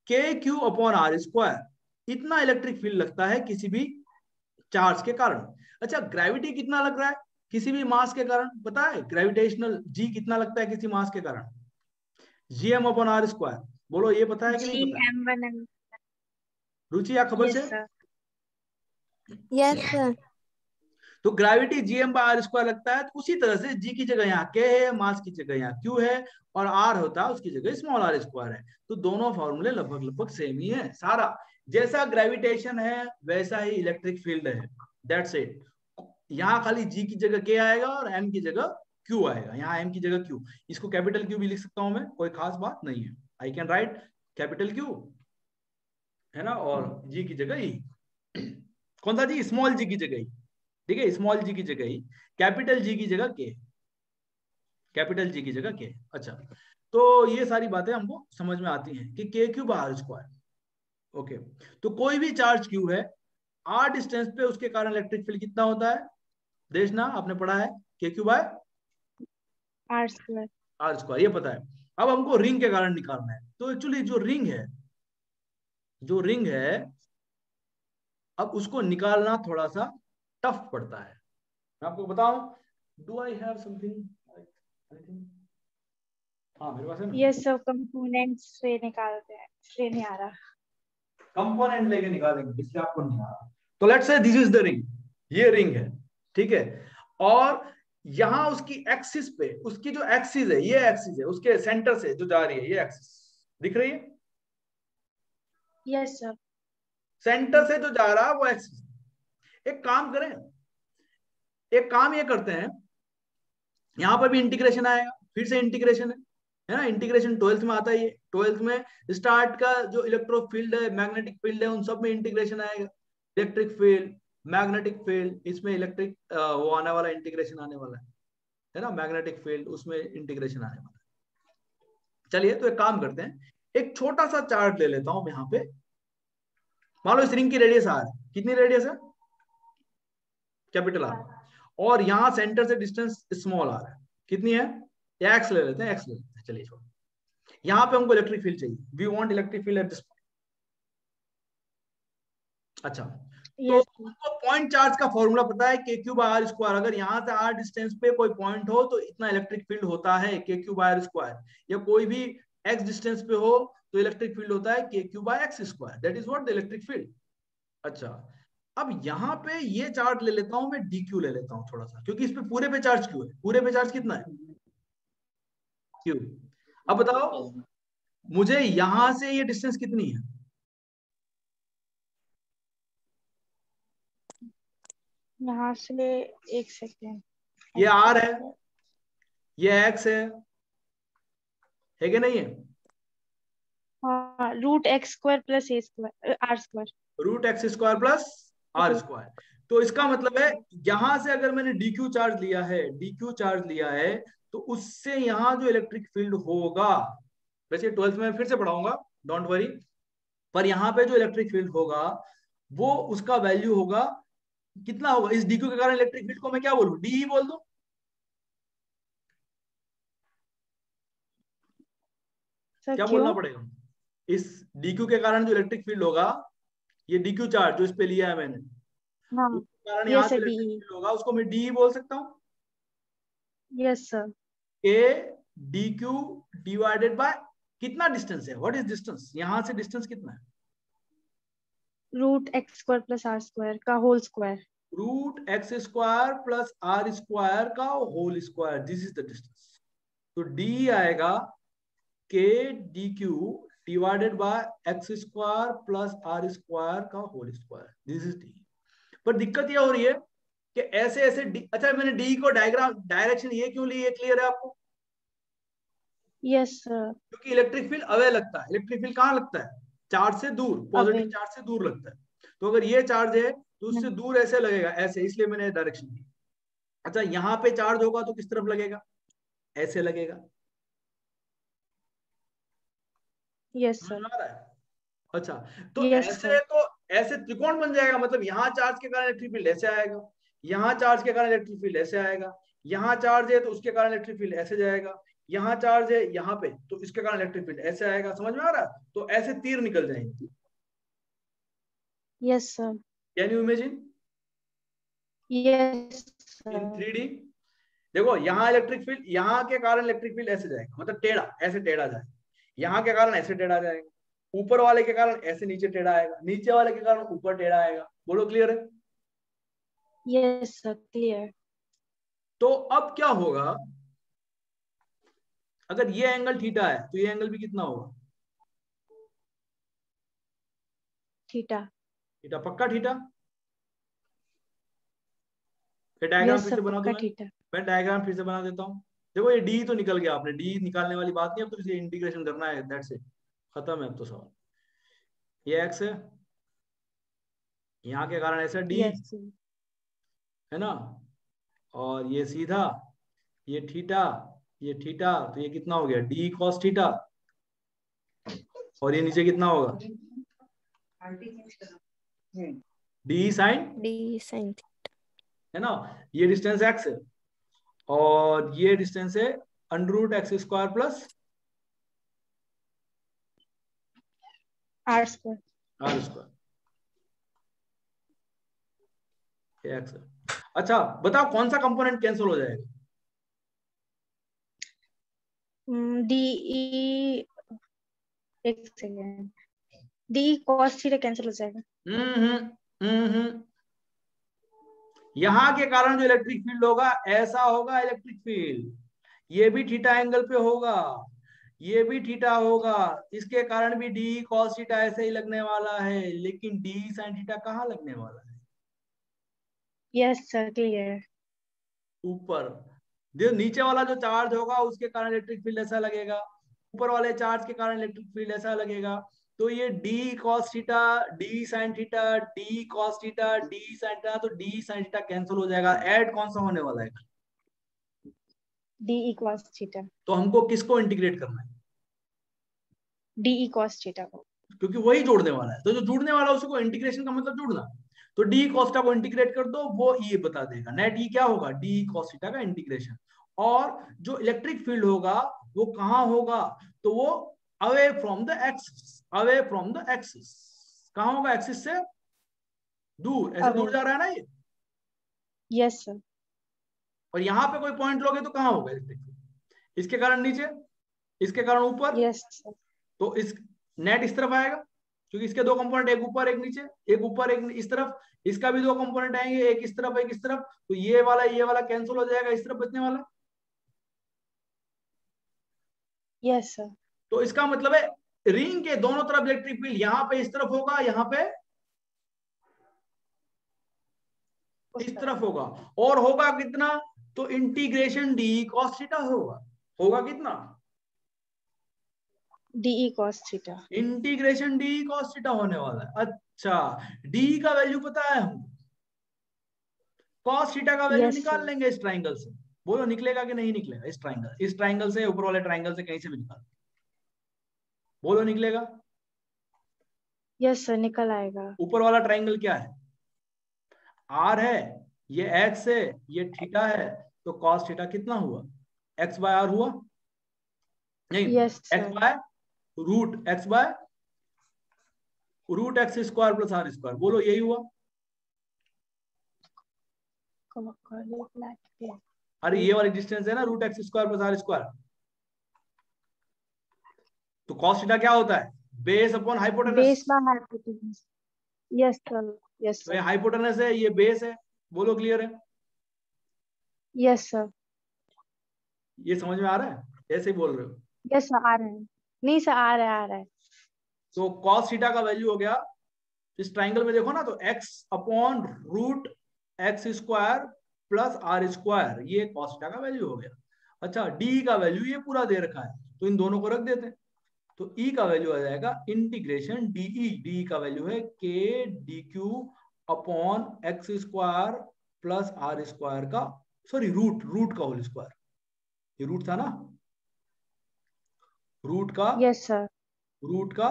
KQ upon R square. इतना इलेक्ट्रिक फील्ड लगता है किसी भी चार्ज के कारण। अच्छा, ग्रेविटी कितना लग रहा है किसी भी मास के कारण, पता है? ग्रेविटेशनल G कितना लगता है किसी मास के कारण, GM अपॉन R स्क्वायर। बोलो, ये पता है कि नहीं पता है? GM1M. रुचि, या खबर Yes, से? sir. Yes sir. तो gravity GM by R square लगता है, तो उसी तरह से G की जगह यहाँ K है, मास की जगह यहाँ Q है, और R होता है उसकी जगह स्मॉल r स्क्वायर है। तो दोनों फॉर्मूले लगभग लगभग सेम ही है सारा। जैसा ग्रेविटेशन है वैसा ही इलेक्ट्रिक फील्ड है, दैट्स इट। यहाँ खाली G की जगह K आएगा और M की जगह Q आएगा, यहाँ M की जगह Q। इसको कैपिटल Q भी लिख सकता हूं मैं, कोई खास बात नहीं है। I can write capital Q, है ना, और G की जगह E। कौन सा जी? स्मॉल G की जगह E। ठीक है, स्मॉल G की जगह E, कैपिटल G की जगह K, कैपिटल G की जगह K। अच्छा, तो ये सारी बातें हमको समझ में आती हैं कि KQ by R square. Okay, तो कोई भी चार्ज Q है, r डिस्टेंस पे, उसके कारण इलेक्ट्रिक फील्ड कितना होता है? देखना, आपने पढ़ा है KQ by R square. R square, ये पता है। अब हमको रिंग के कारण निकालना है। तो एक्चुअली जो रिंग है, अब उसको निकालना थोड़ा सा टफ पड़ता है। मैं आपको बताऊं, do I have something anything? हाँ, मेरे पास है ना। ये सब कंपोनेंट्स से निकालते हैं, इसलिए नहीं आ रहा. कंपोनेंट लेके निकालेंगे, इसलिए आपको नहीं आ रहा। तो let's say this is the ring, ये रिंग है, ठीक है। और यहां उसकी एक्सिस पे, उसकी जो एक्सिस है, ये एक्सिस है, उसके सेंटर से जो जा रही है, ये एक्सिस दिख रही है? Yes, sir. सेंटर से जो जा रहा है वो एक्सिस। एक काम करें, एक काम ये करते हैं, यहां पर भी इंटीग्रेशन आएगा, फिर से इंटीग्रेशन है ना। इंटीग्रेशन 12th में आता है, ये 12th में स्टार्ट का जो इलेक्ट्रिक फील्ड है, मैग्नेटिक फील्ड है, उन सब में इंटीग्रेशन आएगा। इलेक्ट्रिक फील्ड, मैग्नेटिक फील्ड, इसमें इलेक्ट्रिक वो आने वाला, इंटीग्रेशन आने वाला है ना। मैग्नेटिक फील्ड, उसमें इंटीग्रेशन आने वाला है। चलिए, तो एक काम करते हैं, एक छोटा सा चार्ट ले लेता हूं यहाँ पे। मान लो इस रिंग की रेडियस आर, कितनी रेडियस है? Capital R. और यहां सेंटर से डिस्टेंस स्मॉल आर है, कितनी है? एक्स ले लेते हैं, एक्स ले लेते हैं, चलिए छोड़ो। यहां पे हमको इलेक्ट्रिक फील्ड चाहिए, we want electric field at this point. अच्छा, तो Yes, sir. आपको पॉइंट चार्ज का फॉर्मूला पता है, KQ बाय R स्क्वायर। अगर यहां से R डिस्टेंस पे कोई पॉइंट हो तो इतना इलेक्ट्रिक फील्ड होता है KQ बाय R स्क्वायर, या कोई भी x डिस्टेंस पे हो तो इलेक्ट्रिक फील्ड होता है KQ by X square, that is what the electric field. अच्छा, अब यहाँ पे ये चार्ज ले लेता हूं मैं, DQ ले लेता हूं थोड़ा सा, क्योंकि इस पे पूरे पे चार्ज Q है। पूरे पे चार्ज कितना है? Q। अब बताओ मुझे यहां से ये डिस्टेंस कितनी है? यहाँ से एक सेकेंड. ये R है, ये X है कि नहीं है? हाँ, √x² + a² r². Root x square plus are square. तो इसका मतलब है, यहां से अगर मैंने DQ चार्ज लिया है, DQ चार्ज लिया है, तो उससे यहां जो इलेक्ट्रिक फील्ड होगा, वैसे 12th में फिर से पढ़ाऊंगा, डोंट वरी, पर यहां पे जो इलेक्ट्रिक फील्ड होगा वो, उसका वैल्यू होगा, कितना होगा? इस DQ के कारण इलेक्ट्रिक फील्ड को मैं क्या बोलूं, डी बोल दूं? सर क्या क्यों? बोलना पड़ेगा? इस DQ के कारण जो इलेक्ट्रिक फील्ड होगा, ये DQ चार्ज जो इस पे लिया है मैंने, हाँ. उसके कारण ये यहाँ जो सर इलेक्ट्रिक DE. फील्ड होगा उसको मैं डी बोल सकता हूँ। Yes sir. A DQ divided by कितना डिस्टेंस है, व्हाट इज डिस्टेंस? यहां से डिस्टेंस कितना है? √x² + r² का whole square. Root x square plus are square का whole square, this is the distance. तो D आएगा K DQ divided by x square plus are square का whole square, this is D. पर दिक्कत ये हो रही है कि ऐसे ऐसे अच्छा मैंने डी को डायरेक्शन ये क्यों ली, ये क्लियर है आपको? Yes sir. क्योंकि इलेक्ट्रिक फील्ड अवे लगता है। इलेक्ट्रिक फील्ड कहाँ लगता है? चार्ज से दूर, पॉजिटिव चार्ज से दूर लगता है। तो अगर ये चार्ज है तो उससे दूर ऐसे लगेगा, ऐसे, इसलिए मैंने डायरेक्शन दी। अच्छा यहाँ पे चार्ज होगा तो किस तरफ लगेगा? ऐसे लगेगा। यस समझ सर। में आ रहा है? अच्छा तो यस ऐसे सर। तो ऐसे त्रिकोण बन जाएगा, मतलब यहाँ चार्ज के कारण इलेक्ट्रिक फील्ड ऐसे आएगा, यहाँ चार्ज के कारण इलेक्ट्रिक फील्ड ऐसे आएगा, यहाँ चार्ज है तो उसके कारण इलेक्ट्रिक फील्ड ऐसे जाएगा, यहाँ चार्ज है यहाँ पे तो इसके कारण इलेक्ट्रिक फील्ड ऐसे आएगा। समझ में आ रहा है? तो ऐसे तीर निकल जाएंगे। Yes sir. Can you imagine yes in sir. 3D? देखो यहाँ इलेक्ट्रिक फील्ड, यहाँ के कारण इलेक्ट्रिक फील्ड ऐसे जाएगा, मतलब टेढ़ा, ऐसे टेढ़ा जाएगा, यहाँ के कारण ऐसे टेढ़ा जाएगा, ऊपर वाले के कारण ऐसे नीचे टेढ़ा आएगा, नीचे वाले के कारण ऊपर टेढ़ा आएगा। बोलो क्लियर है? Yes sir clear. तो अब क्या होगा, अगर ये एंगल थीटा है तो ये एंगल भी कितना होगा? थीटा। थीटा, पक्का थीटा? फिर डायग्राम यस फिर सर से बना दूं पक्का थीटा। मैं डायग्राम फिर से बना देता हूँ। देखो ये डी तो निकल गया, आपने डी निकालने वाली बात नहीं, अब तो इसे इंटीग्रेशन करना है, दैट्स इट, खत्म है अब तो सवाल। ये एक्स है, यहाँ के कारण ऐसा डी यस सर। है ना, और ये सीधा, ये थीटा, ये थीटा, तो ये कितना हो गया? डी कॉस थीटा, और ये नीचे कितना होगा? डी साइन, डी साइन है ना, ये डिस्टेंस एक्स है और ये डिस्टेंस है under root x square plus are square. R square, x है। अच्छा बताओ कौन सा कंपोनेंट कैंसिल हो जाएगा? डी, एक second, D cos theta cancel हो जाएगा। यहां के कारण जो इलेक्ट्रिक फील्ड होगा ऐसा होगा इलेक्ट्रिक फील्ड, ये भी थीटा एंगल पे होगा, ये भी थीटा होगा, इसके कारण भी डी कॉस थीटा ऐसे ही लगने वाला है, लेकिन डी साइन थीटा कहाँ लगने वाला है? Yes sir clear. ऊपर। जो नीचे वाला जो चार्ज होगा उसके कारण इलेक्ट्रिक फील्ड ऐसा लगेगा, ऊपर वाले चार्ज के कारण इलेक्ट्रिक फील्ड ऐसा लगेगा। तो ये D cos theta, D sine theta, D cos theta, D sine theta, तो डी साइन थीटा कैंसिल हो जाएगा। ऐड कौन सा होने वाला है? D E cos theta. तो हमको किसको इंटीग्रेट करना है? डी ई कॉस थीटा को, क्योंकि वही जोड़ने वाला है, तो जो जुड़ने वाला है उसी को इंटीग्रेशन का मतलब जुड़ना। तो डी कॉस्टा को इंटीग्रेट कर दो, वो ये बता देगा नेट ई क्या होगा, डी कॉस थीटा का इंटीग्रेशन। और जो इलेक्ट्रिक फील्ड होगा वो कहाँ होगा? तो वो away from the axis, away from the axis. कहाँ होगा? एक्सिस से दूर, ऐसे दूर जा रहा है ना ये। Yes sir. और यहाँ पे कोई पॉइंट लोगे तो कहाँ होगा इलेक्ट्रिक फील्ड? इसके कारण नीचे, इसके कारण ऊपर। Yes sir. तो इस नेट इस तरफ आएगा, क्योंकि इसके दो कंपोनेंट, एक ऊपर एक नीचे, एक ऊपर एक इस तरफ, इसका भी दो कंपोनेंट आएंगे, एक इस तरफ एक इस तरफ, तो ये वाला कैंसिल हो जाएगा, इस तरफ बचने वाला। Yes sir. तो इसका मतलब है रिंग के दोनों तरफ इलेक्ट्रिक फील्ड यहाँ पे इस तरफ होगा, यहाँ पे इस तरफ होगा, और होगा कितना? तो इंटीग्रेशन डी कॉस थीटा होगा। होगा कितना? D E cos theta. Integration D cos theta होने वाला है। अच्छा डी का वैल्यू पता है हमको, कॉस थीटा का वैल्यू Yes, निकाल sir. लेंगे इस ट्राइंगल से। बोलो निकलेगा कि नहीं निकलेगा? इस ट्राइंगल से, ऊपर वाले ट्राइंगल से, कहीं से भी निकाल, बोलो निकलेगा? यस सर निकल आएगा। ऊपर वाला ट्राइंगल क्या है? आर है, ये एक्स है, ये थीटा है, तो कॉस थीटा कितना हुआ? एक्स बाय आर हुआ? नहीं, Yes, x sir. By root x by root x square plus are square, बोलो यही हुआ? अरे ये वाली डिस्टेंस है ना, root x square plus are square. तो कॉस थीटा क्या होता है? Base upon hypotenuse. Base by hypotenuse. Yes sir. Yes तो ये सर। हाइपोटेनस है, ये बेस है, बोलो क्लियर है? Yes sir. ये समझ में आ रहा है? ऐसे ही बोल रहे हो? यस सर आ रहा है। नहीं सर आ रहा है, आ रहा है। तो cos थीटा का वैल्यू हो गया, इस ट्राइंगल में देखो ना, तो x upon root x square plus are square, ये cos थीटा का वैल्यू हो गया। अच्छा, d का वैल्यू ये पूरा दे रखा है, तो इन दोनों को रख देते हैं, तो e का वैल्यू आ जाएगा इंटीग्रेशन डी का वैल्यू है k d q upon x square plus are square का, सॉरी रूट का होल स्क्वायर, ये रूट था ना, रूट का यस सर। रूट का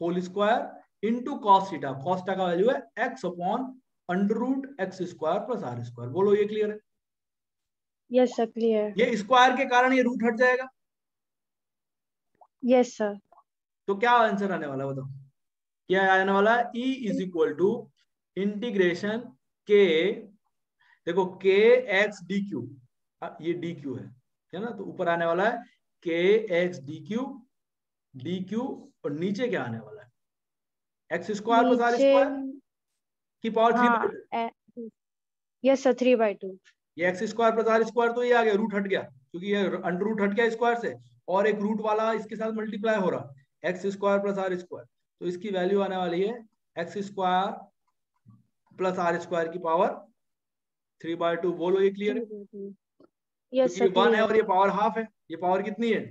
whole square into cos theta, cos theta का वैल्यू है x अपॉन under root x square plus are square. बोलो ये क्लियर है? Yes sir clear. ये स्क्वायर के कारण ये रूट हट जाएगा, यस सर। तो क्या आंसर आने वाला है बताओ? क्या आने वाला है? e is equal to integration k, देखो के एक्स डी क्यू, ये डी क्यू है ना, तो ऊपर आने वाला है के एक्स डी क्यू और नीचे क्या आने वाला है? एक्स स्क्वायर प्लस आर नीचे स्क्वायर की पावर 3/2। हाँ यस सर 3/2। ये x square plus are square, तो ये आ गया, रूट हट गया, क्योंकि ये अंडर रूट हट गया स्क्वायर से, और एक रूट वाला इसके साथ मल्टीप्लाई हो रहा, x square plus are square, तो इसकी वैल्यू आने वाली है x square plus are square की पावर 3/2। बोलो ये क्लियर है? यस क्योंकि सर ये 1 है और क्लियर। ये पावर हाफ है, ये पावर कितनी है?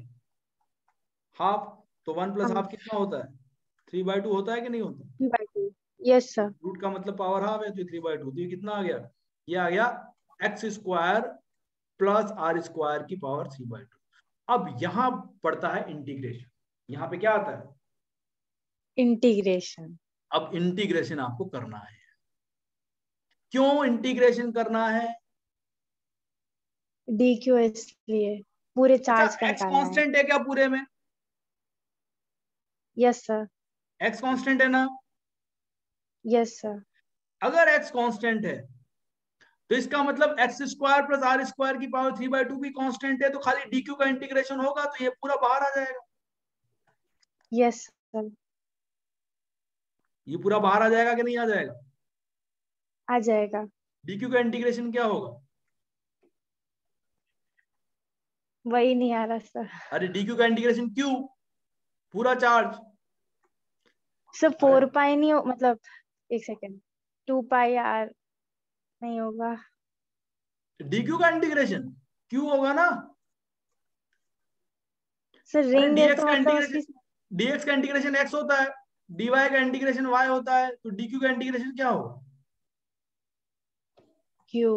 हाफ, तो 1 प्लस हाँ हाफ कितना होता है? 3/2 होता है कि नहीं होता? 3/2। Yes sir. रूट का मतलब पावर हाफ है, तो 3/2, तो ये कितना आ गया? ये आ गया x square plus are square की पावर 3/2। अब यहां पड़ता है इंटीग्रेशन, यहां पे क्या आता है? इंटीग्रेशन। अब इंटीग्रेशन आपको करना है। क्यों इंटीग्रेशन करना है? डी क्यू इसलिए पूरे अच्छा, चार्ज का एक्स निकालना है। कांस्टेंट है क्या पूरे में? Yes sir. एक्स कांस्टेंट है ना? Yes sir. अगर एक्स कांस्टेंट है तो इसका मतलब x square plus are square की पावर 3/2 भी कांस्टेंट है, तो खाली डी क्यू का इंटीग्रेशन होगा तो ये पूरा बाहर आ जाएगा। Yes sir. ये पूरा बाहर आ जाएगा कि नहीं आ जाएगा? आ जाएगा। डी क्यू का इंटीग्रेशन क्या होगा? वही नहीं आ रहा सर। अरे डी क्यू का इंटीग्रेशन क्यू, पूरा चार्ज। सर 4 पाई नहीं हो, मतलब एक सेकेंड, 2 पाई r नहीं होगा। डी क्यू का इंटीग्रेशन क्यू होगा ना? सर अरे रिंग है डीएक्स तो का मतलब इंटीग्रेशन, उसकी डीएक्स का इंटीग्रेशन एक्स होता है, डीवाई का इंटीग्रेशन वाई होता है, तो डी क्यू का इंटीग्रेशन क्या होगा? क्यू।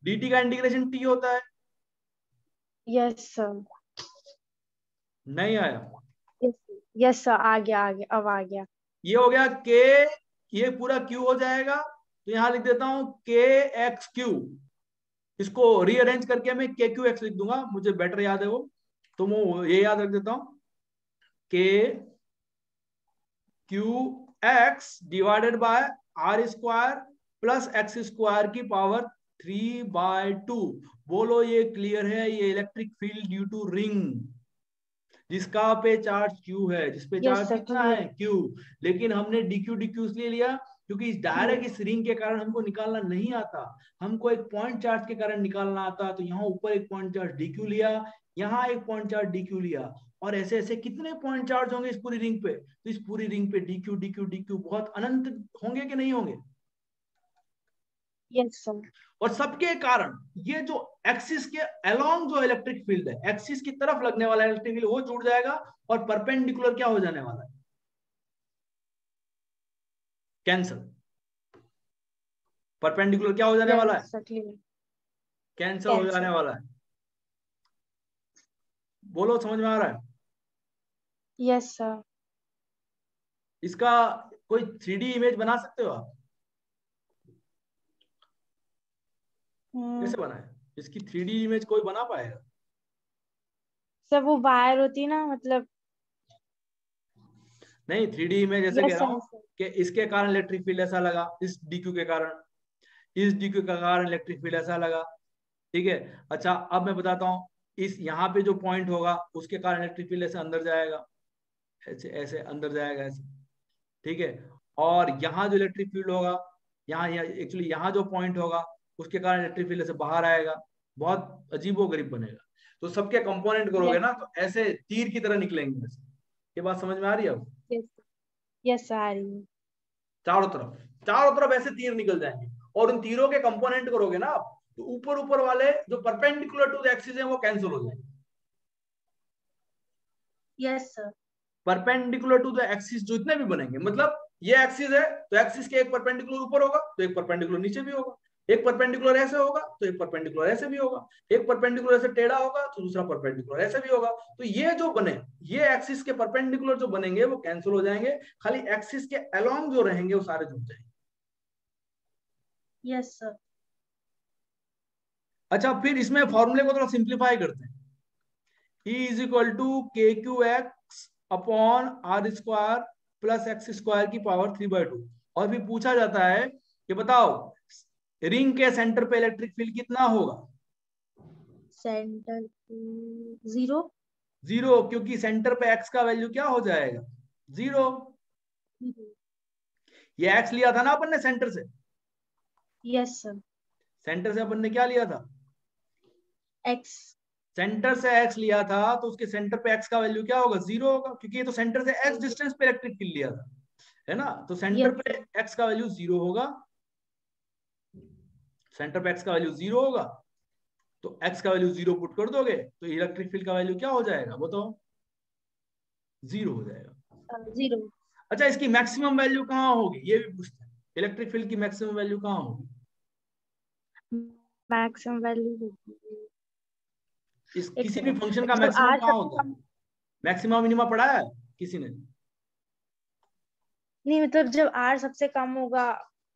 dt का इंटीग्रेशन t होता है। Yes sir. नहीं आया? यस सर आ गया अब आ गया। ये हो गया k, ये पूरा q हो जाएगा, तो यहां लिख देता हूं k एक्स क्यू, इसको रीअरेंज करके मैं k क्यू एक्स लिख दूंगा, मुझे बेटर याद है वो, तो मैं ये याद रख देता हूं k q x divided by R square plus x square की पावर 3/2। बोलो ये क्लियर है? ये electric field due to ring, जिसका पे चार्ज Q है, जिसपे यस चार्ज सर कितना क्लियर। है? Q। लेकिन हमने DQ इसलिए लिया क्योंकि इस डायरेक्ट इस रिंग के कारण हमको निकालना नहीं आता, हमको एक पॉइंट चार्ज के कारण निकालना आता, तो यहाँ ऊपर एक पॉइंट चार्ज DQ लिया, यहाँ एक पॉइंट चार्ज DQ लिया, और ऐसे ऐसे कितने पॉइंट चार्ज होंगे इस पूरी रिंग पे? तो इस पूरी रिंग पे DQ बहुत अनंत होंगे कि नहीं होंगे? Yes sir. और सबके कारण ये जो एक्सिस के अलोंग जो इलेक्ट्रिक फील्ड है, एक्सिस की तरफ लगने वाला इलेक्ट्रिक फील्ड वो जुड़ जाएगा, और परपेंडिकुलर क्या हो जाने वाला है? कैंसल। परपेंडिकुलर क्या हो जाने वाला है? Yes sir clear. कैंसल हो जाने वाला है। बोलो समझ में आ रहा है? Yes sir. इसका कोई 3D इमेज बना सकते हो आप? कैसे बनाए इसकी 3D इमेज? कोई बना पाएगा? सर वो वायर होती है ना, मतलब नहीं, 3D इमेज ऐसे कह यस रहा हूं सर। कि इसके कारण इलेक्ट्रिक फील्ड ऐसा लगा, इस DQ के कारण, इस DQ के कारण इलेक्ट्रिक फील्ड ऐसा लगा, ठीक है। अच्छा, अब मैं बताता हूं, इस यहाँ पे जो पॉइंट होगा उसके कारण इलेक्ट्रिक फील्ड ऐसे अंदर जाएगा, ऐसे ऐसे अंदर जाएगा ऐसे, ठीक है। और यहाँ जो इलेक्ट्रिक फील्ड होगा, यहाँ एक्चुअली यहाँ जो पॉइंट होगा उसके कारण इलेक्ट्रिक फील्ड ऐसे बाहर आएगा, बहुत अजीबोगरीब बनेगा। तो सबके कंपोनेंट करोगे यस ना तो ऐसे तीर की तरह निकलेंगे ऐसे, ये बात समझ में आ रही है अब? यस यस आ रही है। चारों तरफ ऐसे तीर निकल जाएंगे और उन तीरों के कंपोनेंट करोगे ना आप, तो ऊपर ऊपर वाले जो परपेंडिकुलर टू द एक्सिस है वो कैंसिल हो जाएंगे। Yes sir. Perpendicular to the axis जितने भी बनेंगे, मतलब ये एक्सिस है तो एक्सिस के एक परपेंडिकुलर ऊपर होगा तो एक परपेंडिकुलर नीचे भी होगा, एक परपेंडिकुलर ऐसे होगा तो एक परपेंडिकुलर ऐसे भी होगा, एक परपेंडिकुलर ऐसे टेढ़ा होगा तो दूसरा परपेंडिकुलर ऐसे भी होगा। तो ये जो बने, ये एक्सिस के परपेंडिकुलर जो बनेंगे वो कैंसिल हो जाएंगे, खाली एक्सिस के अलोंग जो रहेंगे वो सारे जुड़ जाएंगे। Yes sir. अच्छा, फिर इसमें फॉर्मूले को थोड़ा सिंप्लीफाई करते हैं। E is equal to k q x upon R square plus x square की पावर 3/2। और भी पूछा जाता है कि बताओ रिंग के सेंटर पे इलेक्ट्रिक फील्ड कितना होगा? सेंटर 0 0, क्योंकि सेंटर पे एक्स का वैल्यू क्या हो जाएगा? 0। ये एक्स लिया था ना अपन ने सेंटर से। Yes sir. सेंटर से अपन ने क्या लिया था? एक्स। सेंटर से एक्स लिया था तो उसके सेंटर पे एक्स का वैल्यू क्या होगा? 0 होगा, क्योंकि ये तो सेंटर से एक्स डिस्टेंस पे इलेक्ट्रिक फील्ड लिया था, है ना? तो सेंटर यस पे एक्स का वैल्यू 0 होगा, सेंटर पे एक्स का वैल्यू 0 होगा, तो एक्स का वैल्यू 0 पुट कर दोगे तो इलेक्ट्रिक फील्ड का वैल्यू क्या हो जाएगा? वो तो 0 हो जाएगा। 0। अच्छा, इसकी मैक्सिमम वैल्यू कहाँ होगी ये भी पूछते हैं। इलेक्ट्रिक फील्ड की मैक्सिमम वैल्यू कहाँ होगी? मैक्सिमम वैल्यू किसी भी फंक्शन का जब मैक्सिमम आर कहाँ होता है? मैक्सिमम मिनिमा पढ़ा है किसी ने? नहीं, मतलब जब आर सबसे कम होगा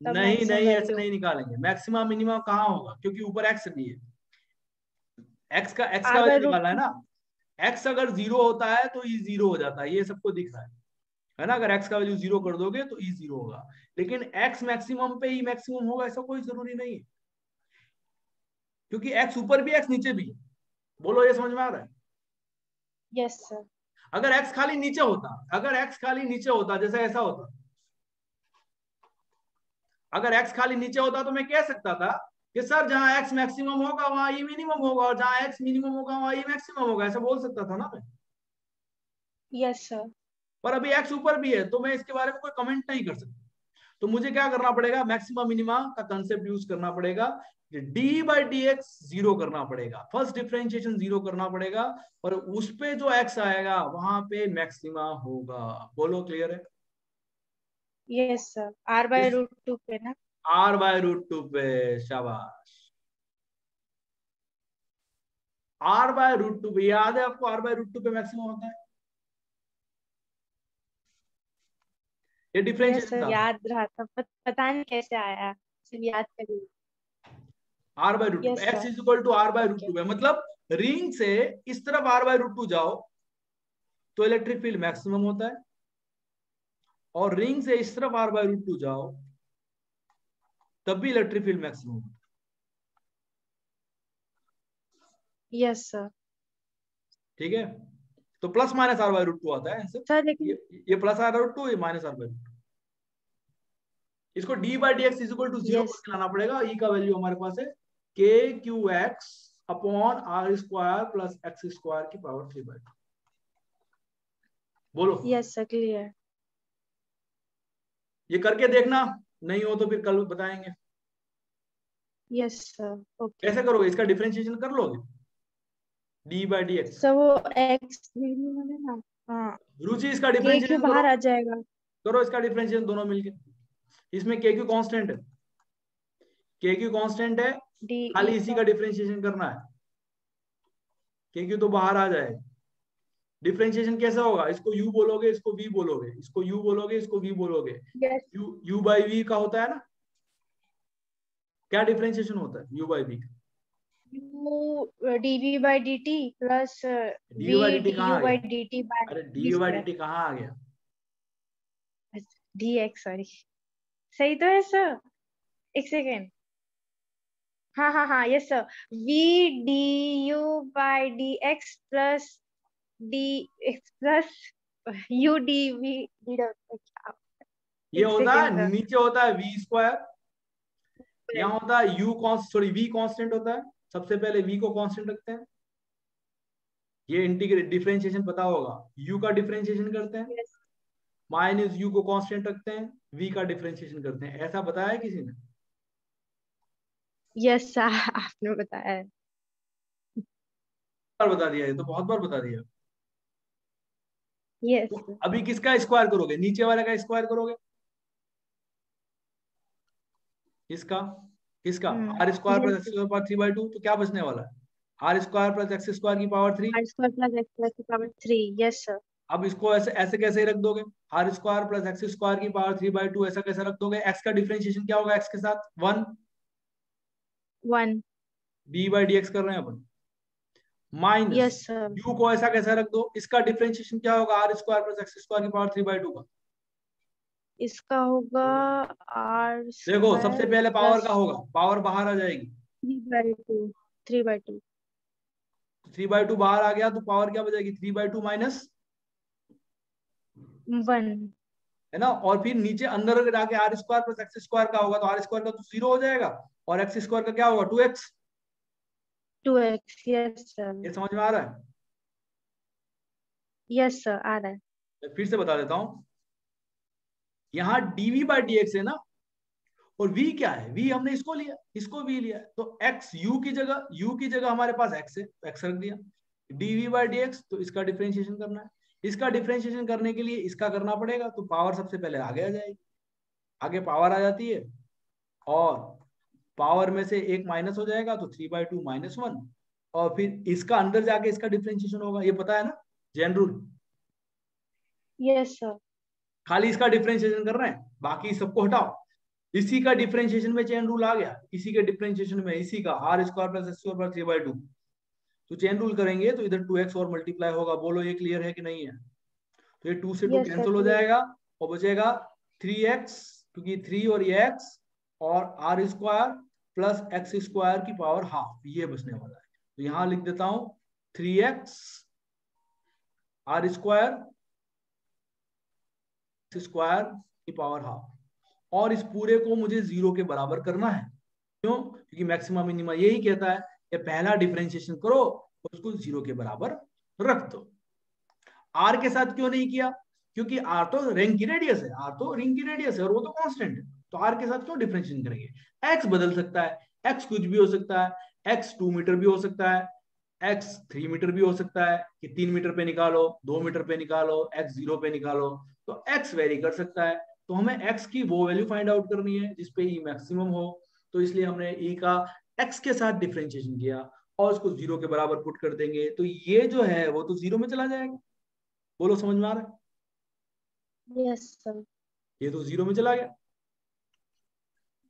तब नहीं मैक्सिमम नहीं, ऐसे वैल्यू। नहीं निकालेंगे। मैक्सिमम मिनिमा कहाँ होगा? क्योंकि ऊपर एक्स भी है, एक्स का आर बाय वैल्यू रूट। निकालना है ना। एक्स अगर 0 होता है तो ई 0 हो जाता है, ये सबको दिख रहा है ना? अगर एक्स का वैल्यू 0 कर दोगे तो ई 0 होगा, लेकिन एक्स मैक्सिमम पे ई मैक्सिमम होगा ऐसा कोई जरूरी नहीं है, क्योंकि एक्स ऊपर भी एक्स नीचे भी है। बोलो, ये समझ में आ रहा है? Yes sir. अगर एक्स खाली नीचे होता, अगर एक्स खाली नीचे होता, जैसे ऐसा होता, अगर एक्स खाली नीचे होता तो मैं कह सकता था कि सर जहां एक्स मैक्सिमम होगा वहां ई मिनिमम होगा, और जहां एक्स मिनिमम होगा वहां ई मैक्सिमम होगा, ऐसा बोल सकता था ना मैं। Yes sir. पर अभी एक्स ऊपर भी है तो मैं इसके बारे में कोई कमेंट नहीं कर सकता। तो मुझे क्या करना पड़ेगा? मैक्सिमम मिनिमा का कंसेप्ट यूज करना पड़ेगा, डी बाई डी एक्स 0 करना पड़ेगा, फर्स्ट डिफरेंशिएशन 0 करना पड़ेगा, और उस पे जो एक्स आएगा वहां पे मैक्सिमा होगा। बोलो, क्लियर है? Yes sir. R by root 2 पे ना। R/√2 पे, शाबाश। R/√2 पे याद है आपको? R/√2 पे मैक्सिमम होता है, ये यस डिफरेंशिएशन सर, था। याद रहा था, पता नहीं कैसे आया, सिर्फ याद करिए। R/√2 yes x sir. Is equal to okay. R/√2 पे, मतलब रिंग से इस तरफ R/√2 जाओ तो इलेक्ट्रिक फील्ड मैक्सिमम होता है, और रिंग से इस तरफ R/√2 जाओ तब भी इलेक्ट्रिक फील्ड मैक्सिमम होता है। Yes sir. ठीक है, तो प्लस माइनस R/√2 आता है आंसर। सर लेकिन ये प्लस R/√2, ये माइनस R/√2। इसको d by d x is equal to 0 yes करके लाना पड़ेगा। ई का वैल्यू हमारे पास है k q x upon R square plus x square की पावर 3/2। बोलो, यस सर, क्लियर। ये करके देखना, नहीं हो तो फिर कल बताएंगे। Yes sir. ओके। कैसे करोगे? इसका डिफरेंशिएशन कर लोगे, D by d x. Sir वो एक्स है ना। हाँ। रुचि, इसका के क्यू डिफरेंशिएशन करो, बाहर आ जाएगा। करो इसका डिफरेंशिएशन दोनों मिलके। इसमें के क्यू कांस्टेंट है, के क्यू कांस्टेंट है, डी खाली ई इसी का। का डिफरेंशिएशन करना है, के क्यू तो बाहर आ जाएगा। डिफरेंशिएशन कैसा होगा? इसको u बोलोगे, इसको v बोलोगे, इसको u बोलोगे, इसको v बोलोगे। यस। u बाई v का होता है ना? क्या डिफरेंशिएशन होता है u बाई v का? U d v by d t plus d by d t v कहाँ यू आ बाई गया? डी टी बाई अरे d d by d square. T कहाँ आ गया? D x, sorry. सही तो है सर, एक सेकेंड। हाँ हाँ हाँ, yes sir. V d u by d x plus d x plus u d v d. ये एक होता है, सेकेंड सर। नीचे होता है v स्क्वायर, यहाँ होता है u const, sorry v constant होता है। सबसे पहले v को कांस्टेंट रखते हैं, ये इंटीग्रेट डिफरेंशिएशन पता होगा, यू का डिफरेंशिएशन करते हैं, यस माइनस यू को कांस्टेंट रखते हैं, वी का डिफरेंशिएशन करते हैं, ऐसा बताया है किसी ने? यस आपने बताया है। बार बता दिया, ये तो बहुत बार बता दिया। यस तो अभी किसका स्क्वायर करोगे? नीचे वाले का स्क्वायर करोगे, इसका, किसका? R square plus x square power 3/2, तो क्या बचने वाला है? R square plus x square की power 3। R square plus x square की पावर 3। Yes sir. अब इसको ऐसे ऐसे कैसे रख दोगे? R square plus x square की पावर 3/2 ऐसा कैसे रख दोगे? एक्स का डिफरेंशिएशन क्या होगा? एक्स के साथ 1 1। डी बाई डी एक्स कर रहे हैं अपन, माइनस यस सर। यू को ऐसा कैसे रख दो? इसका डिफरेंशिएशन क्या होगा? R square plus x square की पावर 3/2 का। इसका होगा आर देखो सबसे स्क्वायर पहले पावर प्लस का होगा, पावर बाहर आ जाएगी, 3/2। 3/2 3/2 बाहर आ गया तो पावर क्या बचेगी? 3/2 माइनस 1। है ना, और फिर नीचे अंदर जाके R square plus x square का होगा, तो आर स्क्वायर का तो 0 हो जाएगा, और एक्स स्क्वायर का क्या होगा? 2x। 2x। Yes sir. ये समझ में आ रहा है? यस सर आ रहा है। मैं फिर से बता देता हूं, यहाँ dv बाई dx है ना, और v क्या है? v हमने इसको लिया, इसको v लिया, तो x u की जगह हमारे पास x है, x रख दिया, dv बाई dx, तो इसका डिफरेंशिएशन करना है। इसका डिफरेंशिएशन करने के लिए इसका करना पड़ेगा, तो पावर सबसे पहले आगे आ जाएगी, आगे पावर आ जाती है, और पावर में से एक माइनस हो जाएगा, तो 3/2 माइनस 1, और फिर इसका अंदर जाके इसका डिफरेंशिएशन होगा, ये पता है ना चेन रूल? Yes sir. खाली इसका डिफरेंशिएशन कर रहे हैं, बाकी सबको हटाओ। इसी का डिफरेंशिएशन में चेन रूल आ गया, इसी के डिफरेंशिएशन में इसी का R square plus x square plus 3/2, तो चेन रूल करेंगे तो इधर 2x और मल्टीप्लाई होगा। बोलो ये क्लियर है कि नहीं है? तो ये 2 से 2 यस सर कैंसिल हो जाएगा, और बचेगा 3x, क्योंकि 3 और ये x, और R square plus x square की पावर हाफ, ये बचने वाला है। तो यहां लिख देता हूं 3x आर स्क्वायर स्क्वायर की पावर हाफ, और इस पूरे को मुझे 0 के बराबर करना है। क्यों? क्योंकि मैक्सिमम मिनिमा यही कहता है कि पहला डिफरेंशिएशन करो और उसको 0 के बराबर रख दो। आर के साथ क्यों नहीं किया? क्योंकि आर तो रिंग की रेडियस है, आर तो रिंग की रेडियस है और वो तो कांस्टेंट है, तो आर के साथ क्यों डिफरेंशिएशन करेंगे? एक्स बदल सकता है, एक्स कुछ भी हो सकता है, एक्स 2 मीटर भी हो सकता है, एक्स 3 मीटर भी हो सकता है, कि 3 मीटर पे निकालो, 2 मीटर पे निकालो, एक्स 0 पे निकालो, तो एक्स वेरी कर सकता है। तो हमें एक्स की वो वैल्यू फाइंड आउट करनी है जिसपे ई मैक्सिमम हो, तो इसलिए हमने ई का एक्स के साथ डिफरेंशिएशन किया और उसको 0 के बराबर पुट कर देंगे, तो ये जो है वो तो 0 में चला जाएगा। बोलो समझ में आ रहा है? Yes sir. ये तो 0 में चला गया,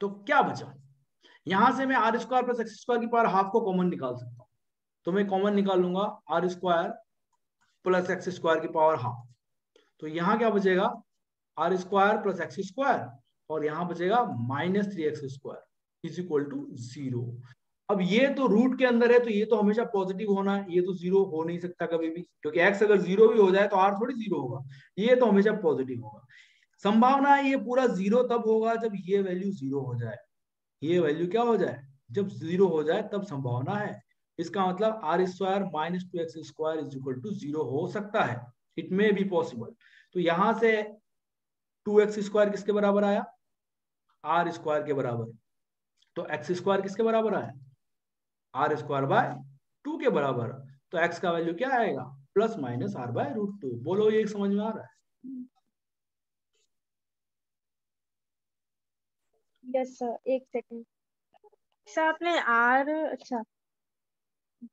तो क्या बचा? यहां से मैं R square plus x square की पावर हाफ को कॉमन निकाल सकता हूं, तो मैं कॉमन निकाल लूंगा R square plus x square की पावर हाफ, तो यहां क्या बचेगा? R square plus x square, और यहां बचेगा minus 3x square is equal to 0। अब ये तो रूट के अंदर है, तो ये तो हमेशा पॉजिटिव होना है, ये तो 0 हो नहीं सकता कभी भी, क्योंकि x अगर 0 भी हो जाए तो r थोड़ी 0 होगा, ये तो हमेशा पॉजिटिव होगा। संभावना है ये पूरा 0 तब होगा जब ये वैल्यू 0 हो जाए, ये वैल्यू क्या हो जाए? जब 0 हो जाए तब संभावना है। इसका मतलब R square minus 2x square is equal to 0 हो सकता है, इट मे बी पॉसिबल। तो यहां से 2x स्क्वायर किसके बराबर आया? आर स्क्वायर के बराबर, तो एक्स स्क्वायर किसके बराबर आया? आर स्क्वायर बाय 2 के बराबर, तो x का वैल्यू क्या आएगा? Plus minus R by root 2। बोलो ये समझ में आ रहा है? Yes sir. एक सेकंड सर, आपने आर अच्छा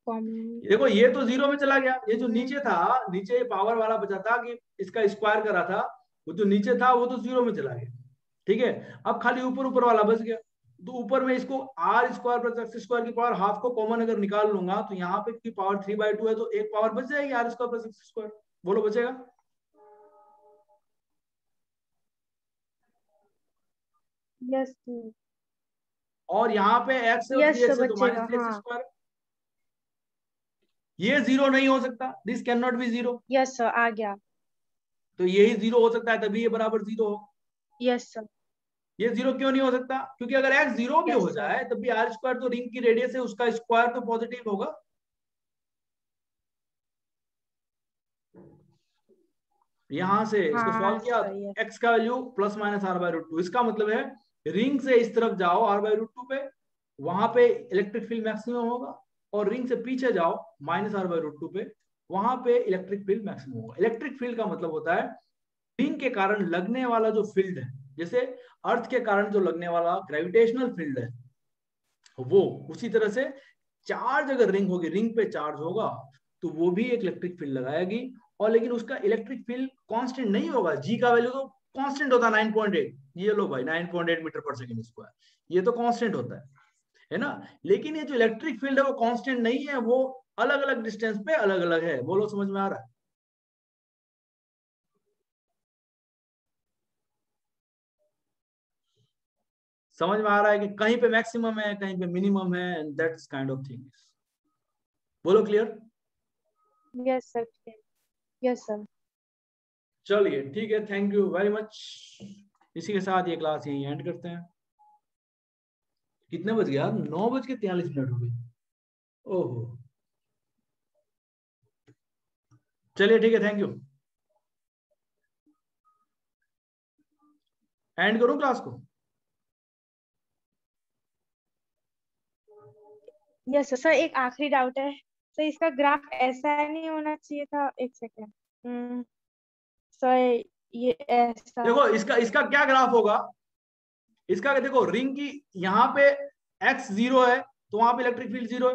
कॉमन। देखो ये तो 0 में चला गया, ये जो नीचे था, नीचे पावर वाला बचा था कि इसका स्क्वायर करा था, वो जो नीचे था वो तो 0 में चला गया, ठीक है। अब खाली ऊपर ऊपर वाला बच गया, तो ऊपर में इसको R square plus x square की पावर हाफ को कॉमन अगर निकाल लूंगा, तो यहाँ पे की पावर 3/2 है, तो एक पावर बच जाएगी R square plus x square. बोलो बचेगा? Yes sir. और यहाँ पे एक्स है और यस 3x सर है, तो बचेगा। माइनस 3x हाँ। स्क्वायर, ये 0 नहीं हो सकता, this can not be 0, yes sir आ गया। तो यही 0 हो सकता है, तभी ये बराबर 0 हो। Yes sir. ये 0 क्यों नहीं हो सकता? क्योंकि अगर x 0 भी यस हो सर। जाए तब भी आर स्क्वायर तो रिंग की रेडियस है, उसका स्क्वायर तो पॉजिटिव होगा। यहां से इसको हाँ सॉल्व किया, सर यस एक्स का value plus minus R by root two. इसका मतलब है रिंग से इस तरफ जाओ आर बाय रूट टू पे, वहां पे इलेक्ट्रिक फील्ड मैक्सिमम होगा, और रिंग से पीछे जाओ minus R by root two पे, वहां पे इलेक्ट्रिक फील्ड मैक्सिमम होगा। इलेक्ट्रिक फील्ड का मतलब होता है रिंग के कारण लगने वाला जो फील्ड है, जैसे अर्थ के कारण जो लगने वाला ग्रेविटेशनल फील्ड है वो, उसी तरह से चार्ज अगर रिंग होगी, रिंग पे चार्ज होगा तो वो भी एक इलेक्ट्रिक फील्ड लगाएगी। और लेकिन उसका इलेक्ट्रिक फील्ड कांस्टेंट नहीं होगा, जी का वैल्यू तो कांस्टेंट होता है 9.8, ये लो भाई 9.8 मीटर पर सेकंड स्क्वायर, ये तो कांस्टेंट होता है ना। लेकिन ये जो इलेक्ट्रिक फील्ड है वो कांस्टेंट नहीं है, वो अलग अलग डिस्टेंस पे अलग अलग है। बोलो समझ में आ रहा है? समझ में आ रहा है कि कहीं पे मैक्सिमम है, कहीं पे मिनिमम है, and that's kind of things. बोलो clear? Yes sir yes sir. चलिए ठीक है, थैंक यू वेरी मच। इसी के साथ ये क्लास यहीं एंड करते हैं। कितने बज गया? 9:43 हो गए। ओहो, चलिए ठीक है, थैंक यू। एंड करूं क्लास को? यस सर एक आखिरी डाउट है सर, इसका ग्राफ ऐसा नहीं होना चाहिए था, एक सेकेंड सर, ये ऐसा देखो इसका इसका क्या ग्राफ होगा, इसका देखो रिंग की यहां पे एक्स 0 है तो वहां पे इलेक्ट्रिक फील्ड 0 है,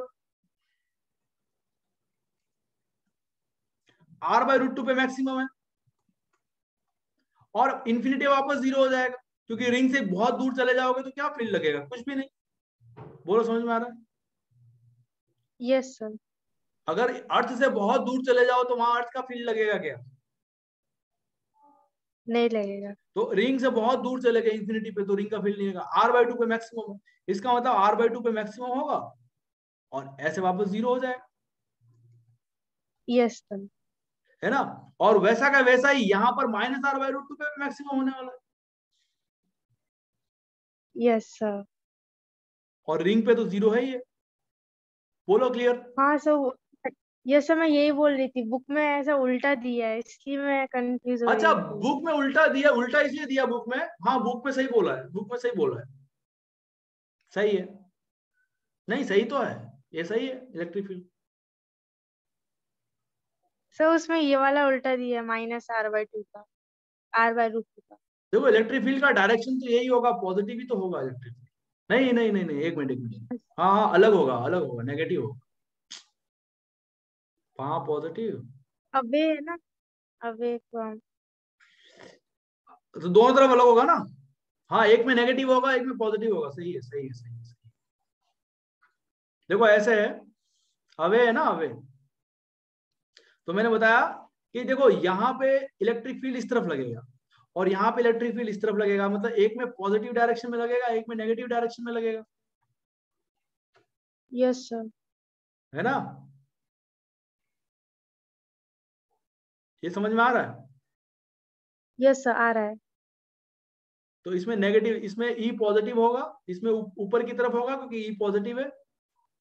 आर बाय रूट टू पे मैक्सिमम है, और इन्फिनिटी वापस 0 हो जाएगा, क्योंकि रिंग से बहुत दूर चले जाओगे तो क्या फील्ड लगेगा? कुछ भी नहीं। बोलो समझ में आ रहा है? Yes sir. अगर अर्थ से बहुत दूर चले जाओ तो वहां अर्थ का फील्ड लगेगा क्या? नहीं लगेगा। तो रिंग से बहुत दूर चले गए इंफिनिटी पे तो रिंग का फील्ड नहीं होगा, आर बाय टू पे मैक्सिमम है, इसका मतलब आर बाय टू पे मैक्सिमम होगा और ऐसे वापस 0 हो जाएगा, यस सर। है ना। और वैसा का वैसा ही यहाँ पर minus R by root two पे मैक्सिमम होने वाला है, यस सर। और रिंग पे तो 0 है ही है। बोलो क्लियर? हाँ सर यस सर, मैं यही बोल रही थी, बुक में ऐसा उल्टा दिया है इसलिए मैं कंफ्यूज हो अच्छा, रही थी। बुक में उल्टा दिया, उल्टा इसलिए दिया बुक में, हाँ बुक में सही बोला है, बुक में सही बोला है, सही है, नहीं सही तो है, ये सही है इलेक्ट्रिक फील्ड। सर उसमें ये वाला उल्टा दिया है, -r/2 का, r/√2 का। देखो इलेक्ट्रिक फील्ड का डायरेक्शन तो यही होगा, पॉजिटिव ही तो होगा इलेक्ट्रिक फील्ड। नहीं नहीं नहीं नहीं, एक मिनट एक मिनट, हाँ हाँ अलग होगा, अलग होगा, नेगेटिव होगा। हाँ पॉजिटिव, अबे है ना, अबे फ्रॉम। तो दोनों तरफ अलग होगा ना। हाँ एक में नेगेटिव होगा, एक में पॉजिटिव होगा, सही है सही है सही है, सही है। देखो ऐसे है, अवे है ना, अवे, तो मैंने बताया कि देखो यहाँ पे इलेक्ट्रिक फील्ड इस तरफ लगेगा और यहाँ पे इलेक्ट्रिक फील्ड इस तरफ लगेगा, मतलब एक में पॉजिटिव डायरेक्शन में लगेगा, एक में नेगेटिव डायरेक्शन में लगेगा, यस सर। है ना। ये समझ में आ रहा है? यस सर आ रहा है। तो इसमें नेगेटिव, इसमें ई पॉजिटिव होगा, इसमें ऊपर की तरफ होगा क्योंकि ई पॉजिटिव है,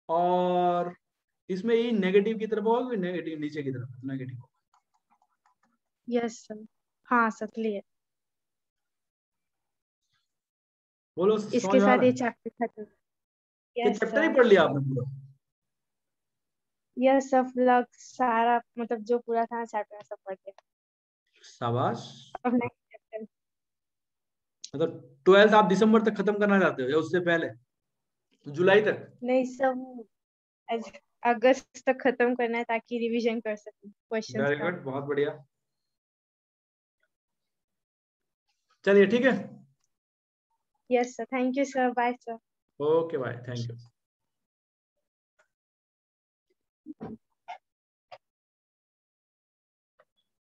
और इसमें ई नेगेटिव की तरफ होगा क्योंकि नेगेटिव नीचे की तरफ नेगेटिव होगा। Yes sir. हाँ सर क्लियर। बोलो समझ इसके में आ साथ रहा ये है? चैप्टर खत्म। ये यस चैप्टर ही सर। पढ़ लिया आपने पूरा? यस सर लगभग सारा, मतलब जो पूरा था चैप्टर सब पढ़ गया। शाबाश। अब नेक्स्ट चैप्टर। मतलब 12th आप दिसंबर तक खत्म करना चाहते हो या उससे पहले, जुलाई तक? नहीं सब अगस्त तक खत्म करना है ताकि रिवीजन कर सकें क्वेश्चंस वेरी का। गुड, बहुत बढ़िया। चलिए ठीक है, yes sir, thank you sir, bye sir. Okay bye, thank you.